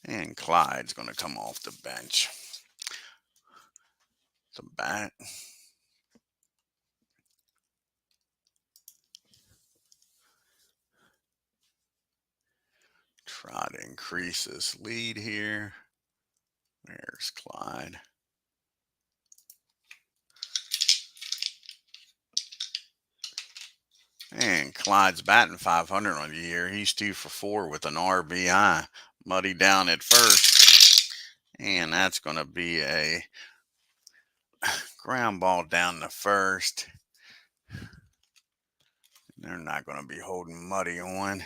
And Clyde's going to come off the bench. The bat. Try to increase this lead here. There's Clyde. And Clyde's batting .500 on the year. He's 2 for 4 with an RBI. Muddy down at first. And that's going to be a ground ball down the first. They're not going to be holding Muddy on.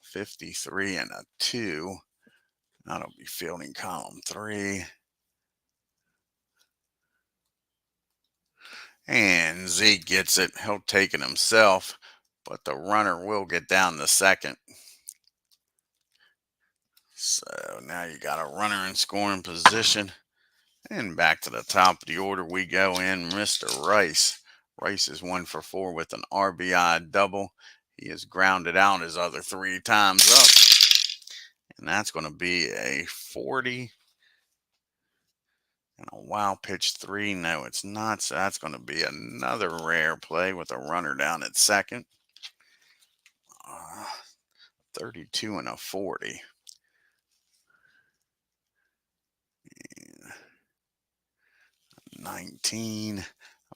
53 and a 2. That'll be fielding column 3. And Zeke gets it. He'll take it himself, but the runner will get down to second. So now you got a runner in scoring position. And back to the top of the order we go in, Mr. Rice. Rice is 1 for 4 with an RBI double. He has grounded out his other 3 times up. And that's going to be a 40. And a wild pitch 3. No, it's not. So that's going to be another rare play with a runner down at second. 32 and a 40. 19. The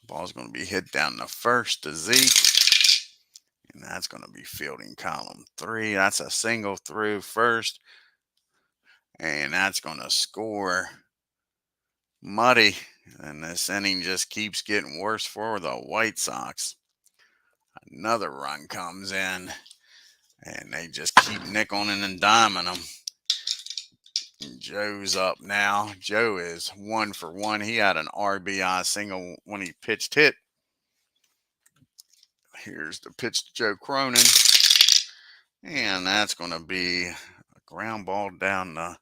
ball's going to be hit down the first to Zeke. And that's going to be fielding column 3. That's a single through first. And that's going to score Muddy. And this inning just keeps getting worse for the White Sox. Another run comes in. And they just keep nickeling and diming them. Joe's up now. Joe is 1 for 1. He had an RBI single when he pitched hit. Here's the pitch to Joe Cronin. And that's going to be a ground ball down the...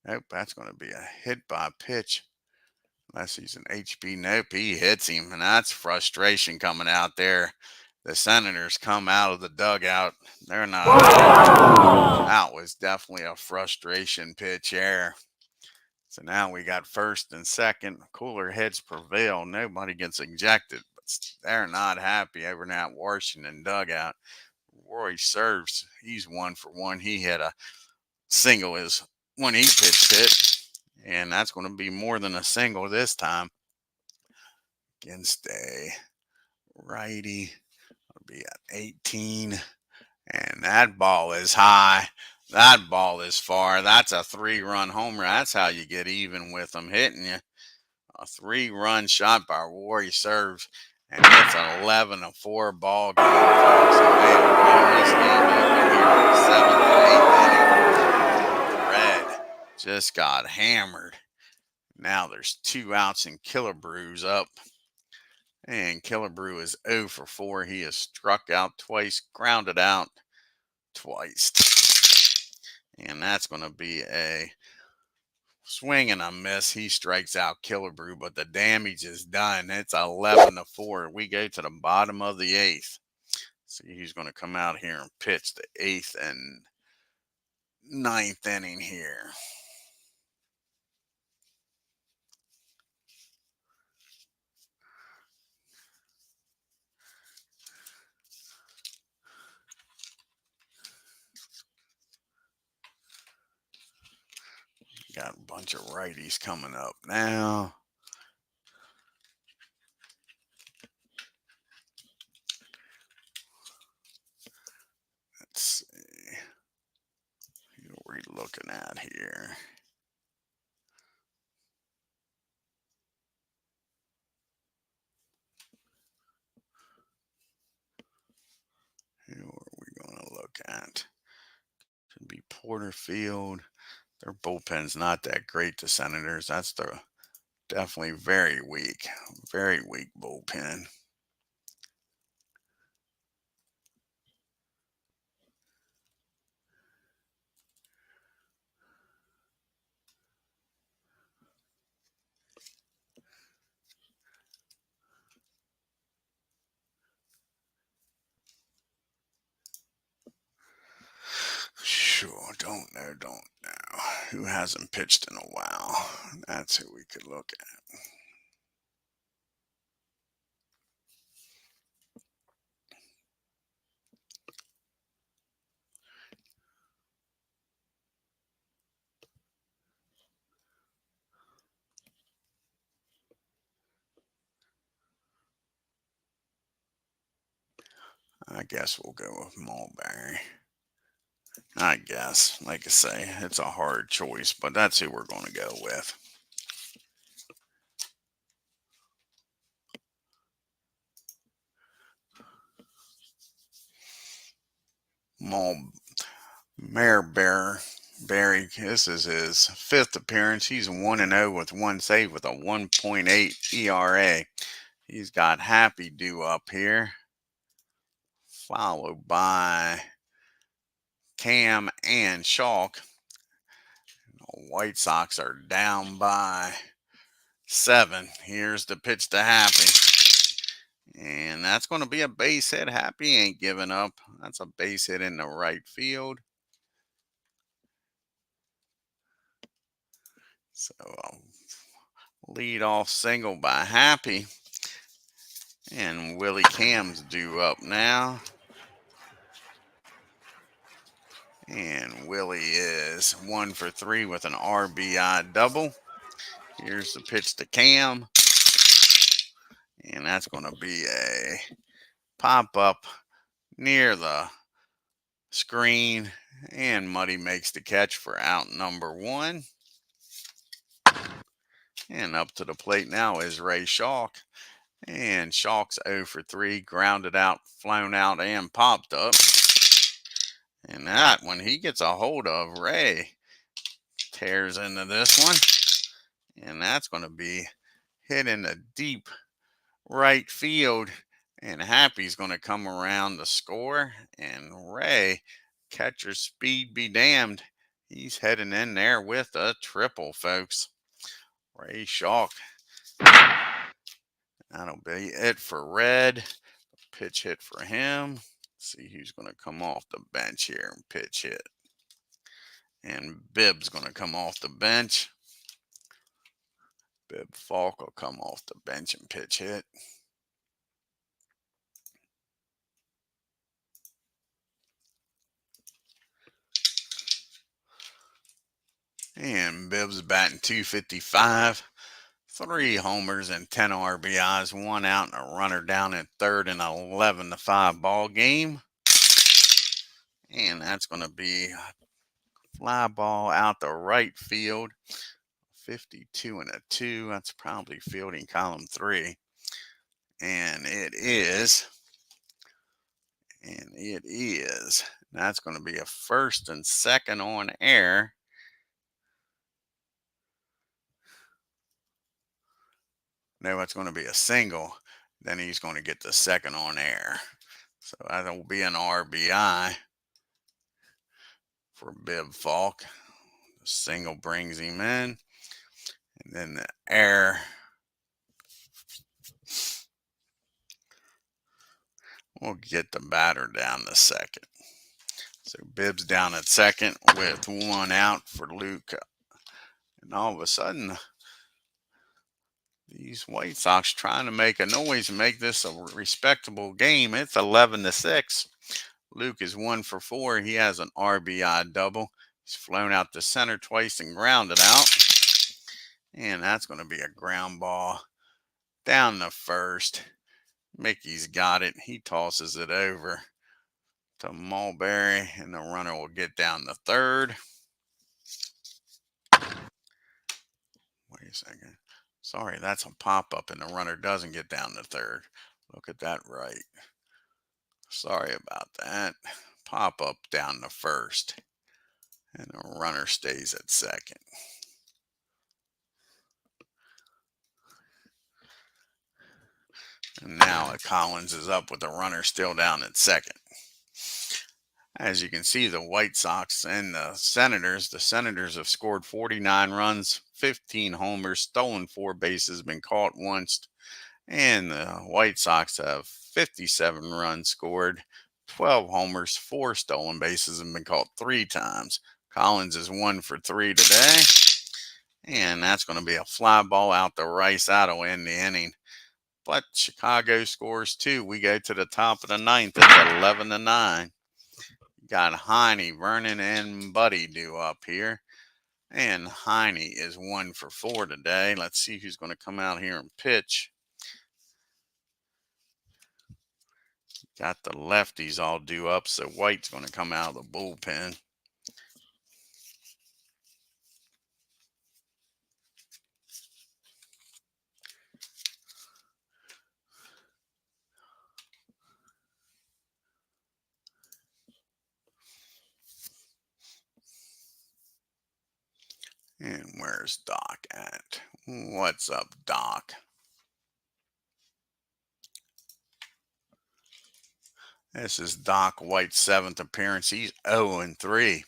Nope, that's going to be a hit by pitch. Unless he's an HB. Nope, he hits him. And that's frustration coming out there. The Senators come out of the dugout. They're not. That was definitely a frustration pitch there. So now we got first and second. Cooler heads prevail. Nobody gets ejected. But they're not happy over in that Washington dugout. Roy serves. He's 1 for 1. He hit a single when he pitched it. And that's going to be more than a single this time. Against a righty. It'll be at 18. And that ball is high. That ball is far. That's a 3-run homer. That's how you get even with them hitting you. A 3-run shot by Roy serves. And it's an 11-4 ball game, folks. And they have blown this game open here in the 7th and 8th inning. Red just got hammered. Now there's 2 outs and Killebrew's up. And Killebrew is 0 for 4. He has struck out twice, grounded out twice. And that's going to be a swing and a miss. He strikes out Killebrew, but the damage is done. It's 11-4. We go to the bottom of the 8th. See who's going to come out here and pitch the 8th and 9th inning here. Got a bunch of righties coming up now. Let's see. What are we looking at here? Who are we going to look at? Should be Porterfield. Their bullpen's not that great, the Senators. That's definitely very weak bullpen. Sure, don't know. Who hasn't pitched in a while? That's who we could look at. I guess we'll go with Mulberry. I guess, like I say, it's a hard choice, but that's who we're going to go with. Mare Bear Barry, this is his fifth appearance. He's 1-0 with one save with a 1.8 ERA. He's got Happy due up here, followed by Cam and Schalk. White Sox are down by 7. Here's the pitch to Happy. And that's going to be a base hit. Happy ain't giving up. That's a base hit in the right field. So lead off single by Happy. And Willie Cam's due up now. And Willie is 1 for 3 with an RBI double. Here's the pitch to Cam. And that's going to be a pop up near the screen. And Muddy makes the catch for out number 1. And up to the plate now is Ray Schalk. And Schalk's 0 for 3, grounded out, flown out, and popped up. And that, when he gets a hold of, Ray tears into this one. And that's going to be hit in the deep right field. And Happy's going to come around to score. And Ray, catcher speed be damned. He's heading in there with a triple, folks. Ray Schalk. That'll be it for Red. Pitch hit for him. Let's see who's going to come off the bench here and pitch hit. And Bibb's going to come off the bench. Bib Falk will come off the bench and pitch hit. And Bibb's batting .255. 3 homers and 10 RBIs, 1 out and a runner down at third in an 11-5 ball game. And that's going to be a fly ball out the right field. 52 and a 2. That's probably fielding column 3. And it is. That's going to be a first and second on air. No, it's going to be a single. Then he's going to get the second on air. So that will be an RBI for Bib Falk. The single brings him in. And then the air will get the batter down to second. So Bibb's down at second with 1 out for Luke. And all of a sudden, these White Sox trying to make a noise and make this a respectable game. It's 11-6. Luke is 1 for 4. He has an RBI double. He's flown out to center twice and grounded out. And that's going to be a ground ball down the first. Mickey's got it. He tosses it over to Mulberry, and the runner will get down the third. Wait a second. Sorry, that's a pop-up, and the runner doesn't get down the third. Look at that right. Sorry about that. Pop-up down the first, and the runner stays at second. And now Collins is up with the runner still down at second. As you can see, the White Sox and the Senators have scored 49 runs, 15 homers, stolen 4 bases, been caught once. And the White Sox have 57 runs scored, 12 homers, 4 stolen bases, and been caught 3 times. Collins is 1 for 3 today. And that's going to be a fly ball out to Rice. That'll end the inning. But Chicago scores 2. We go to the top of the 9th. It's 11-9. Got Heine, Vernon, and Buddy due up here. And Heine is 1 for 4 today. Let's see who's going to come out here and pitch. Got the lefties all due up, so White's going to come out of the bullpen. Where's Doc at? What's up, Doc? This is Doc White's 7th appearance. He's 0-3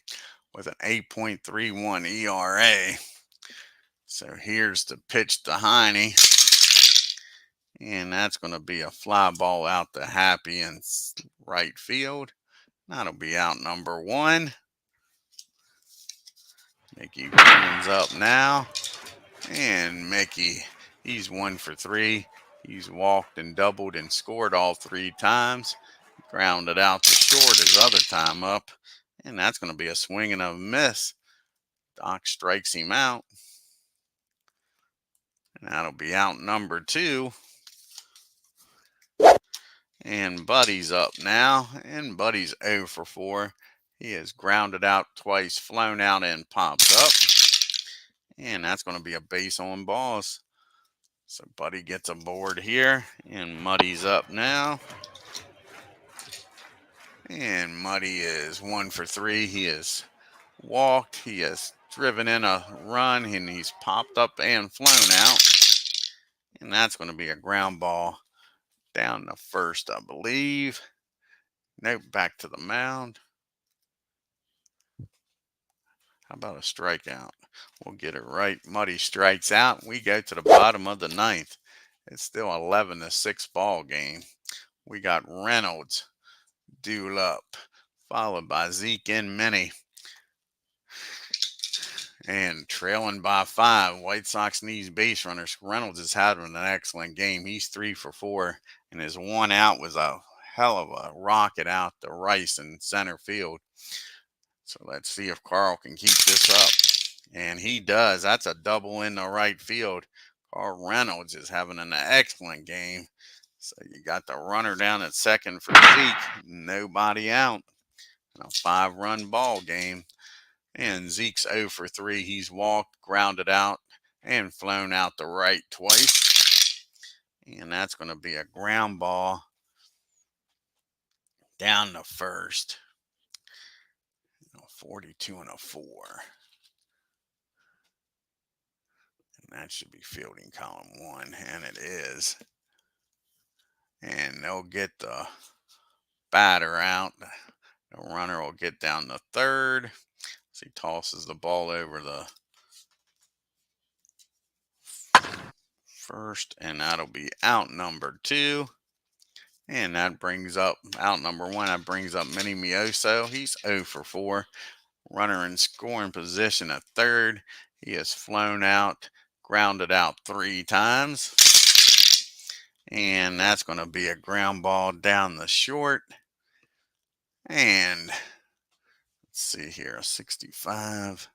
with an 8.31 ERA. So here's the pitch to Heine. And that's going to be a fly ball out to Happy in right field. That'll be out number 1. Mickey warms up now. And Mickey, he's 1 for 3. He's walked and doubled and scored all 3 times. Grounded out to short his other time up. And that's going to be a swing and a miss. Doc strikes him out. And that'll be out number 2. And Buddy's up now. And Buddy's 0 for 4. He has grounded out twice, flown out, and popped up. And that's going to be a base on balls. So Buddy gets a board here. And Muddy's up now. And Muddy is 1 for 3. He has walked. He has driven in a run. And he's popped up and flown out. And that's going to be a ground ball down the first, I believe. Nope, back to the mound. How about a strikeout? We'll get it right. Muddy strikes out. We go to the bottom of the 9th. It's still 11-6 ball game. We got Reynolds, Duel up, followed by Zeke and Minnie. And trailing by 5, White Sox needs base runners. Reynolds is having an excellent game. He's 3 for 4, and his 1 out was a hell of a rocket out to Rice in center field. So let's see if Carl can keep this up. And he does. That's a double in the right field. Carl Reynolds is having an excellent game. So you got the runner down at second for Zeke. Nobody out. In a 5-run ball game. And Zeke's 0 for 3. He's walked, grounded out, and flown out to right twice. And that's going to be a ground ball down the first. 42 and a 4. And that should be fielding column 1, and it is. And they'll get the batter out. The runner will get down the third. So he tosses the ball over the first, and that'll be out number 2. And that brings up out number 1. That brings up Minnie Mioso. He's 0 for 4. Runner in scoring position at third. He has flown out, grounded out 3 times. And that's going to be a ground ball down the short. And let's see here, a 65.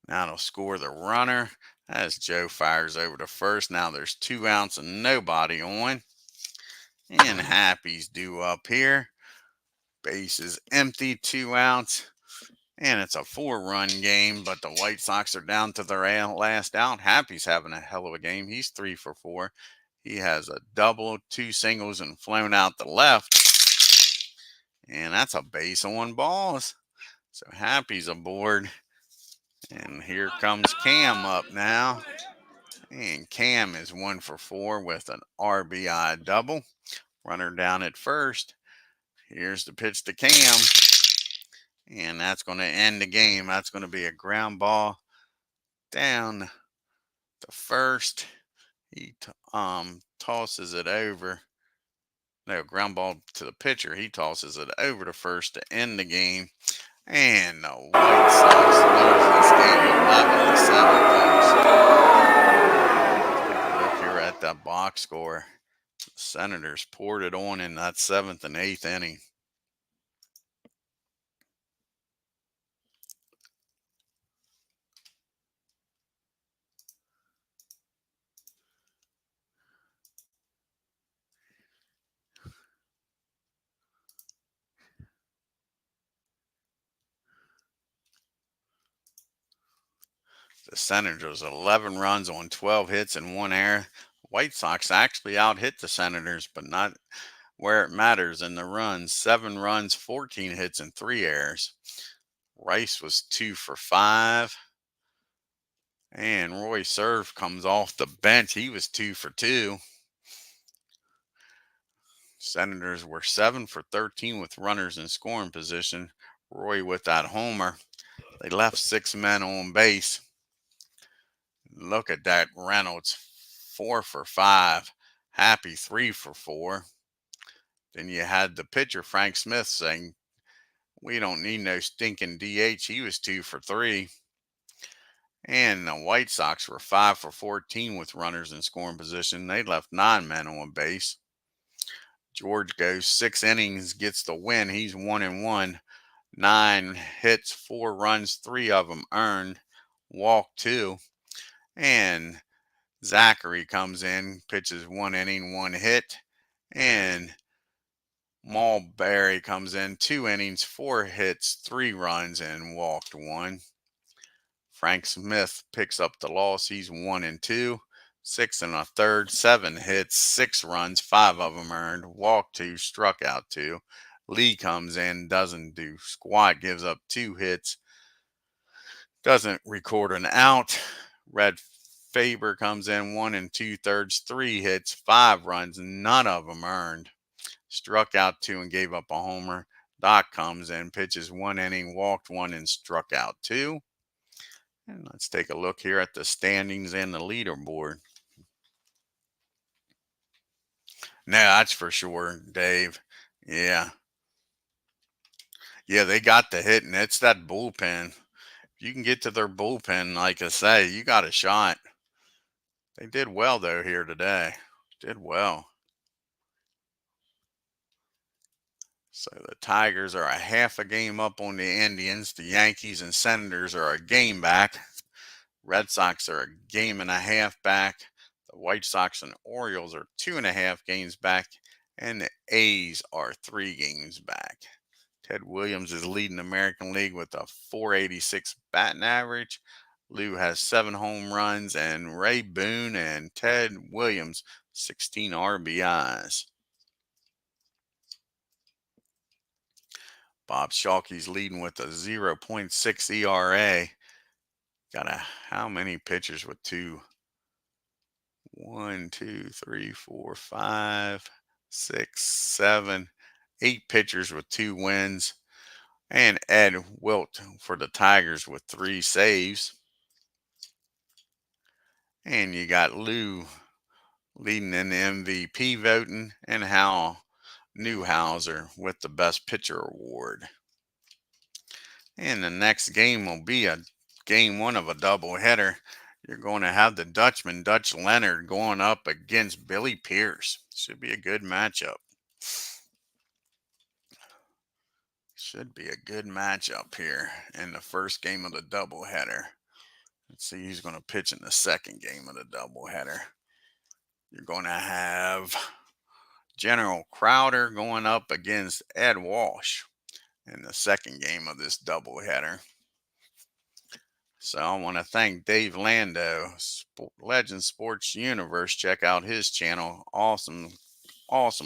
Now it'll score the runner as Joe fires over to first. Now there's 2 outs and nobody on. And Happy's due up here. Base is empty, 2 outs. And it's a 4-run game, but the White Sox are down to their last out. Happy's having a hell of a game. He's 3 for 4. He has a double, 2 singles, and flown out the left. And that's a base on balls. So Happy's aboard. And here comes Cam up now. And Cam is 1 for 4 with an RBI double. Runner down at first. Here's the pitch to Cam. And that's going to end the game. That's going to be a ground ball down to first. He tosses it over. No, ground ball to the pitcher. He tosses it over to first to end the game. And the White Sox lose this game 11-7, folks. Look here at that box score. The Senators poured it on in that 7th and 8th inning. The Senators 11 runs on 12 hits and 1 error. White Sox actually out-hit the Senators, but not where it matters in the runs. 7 runs, 14 hits, and 3 errors. Rice was 2 for 5. And Roy Serve comes off the bench. He was 2 for 2. Senators were 7 for 13 with runners in scoring position. Roy with that homer. They left 6 men on base. Look at that. Reynolds 4 for 5. Happy 3 for 4. Then you had the pitcher, Frank Smith, saying, "We don't need no stinking DH." He was 2 for 3. And the White Sox were 5 for 14 with runners in scoring position. They left 9 men on base. George goes 6 innings, gets the win. He's 1-1. 9 hits, 4 runs, 3 of them earned. Walked 2. And Zachary comes in, pitches 1 inning, 1 hit. And Mulberry comes in, 2 innings, 4 hits, 3 runs, and walked 1. Frank Smith picks up the loss. He's 1-2, 6 1/3, 7 hits, 6 runs, 5 of them earned, walked 2, struck out 2. Lee comes in, doesn't do squat, gives up 2 hits, doesn't record an out. Red Faber comes in 1 2/3, 3 hits, 5 runs, none of them earned, struck out 2 and gave up a homer. Doc comes in, pitches 1 inning, walked 1 and struck out 2. And let's take a look here at the standings and the leaderboard. No, that's for sure, Dave. Yeah. Yeah, they got the hit, and it's that bullpen. If you can get to their bullpen, like I say, you got a shot. They did well, though, here today. Did well. So the Tigers are a half a game up on the Indians. The Yankees and Senators are a game back. Red Sox are a game and a half back. The White Sox and Orioles are 2.5 games back. And the A's are 3 games back. Ted Williams is leading the American League with a .486 batting average. Lou has 7 home runs, and Ray Boone and Ted Williams 16 RBIs. Bob Shalkey's leading with a 0.6 ERA. How many pitchers with 2? 1, 2, 3, 4, 5, 6, 7, 8 pitchers with 2 wins. And Ed Wilt for the Tigers with 3 saves. And you got Lou leading in the MVP voting, and Hal Newhouser with the Best Pitcher Award. And the next game will be a game 1 of a doubleheader. You're going to have the Dutchman, Dutch Leonard, going up against Billy Pierce. Should be a good matchup. Should be a good matchup here in the first game of the doubleheader. Let's see who's going to pitch in the second game of the doubleheader. You're going to have General Crowder going up against Ed Walsh in the second game of this doubleheader. So I want to thank Dave Lando, Legend Sports Universe. Check out his channel. Awesome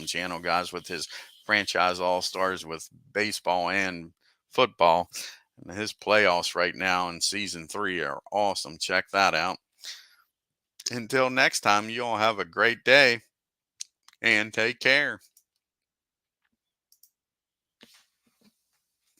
channel, guys, with his franchise all-stars with baseball and football. And his playoffs right now in season 3 are awesome. Check that out. Until next time, you all have a great day and take care.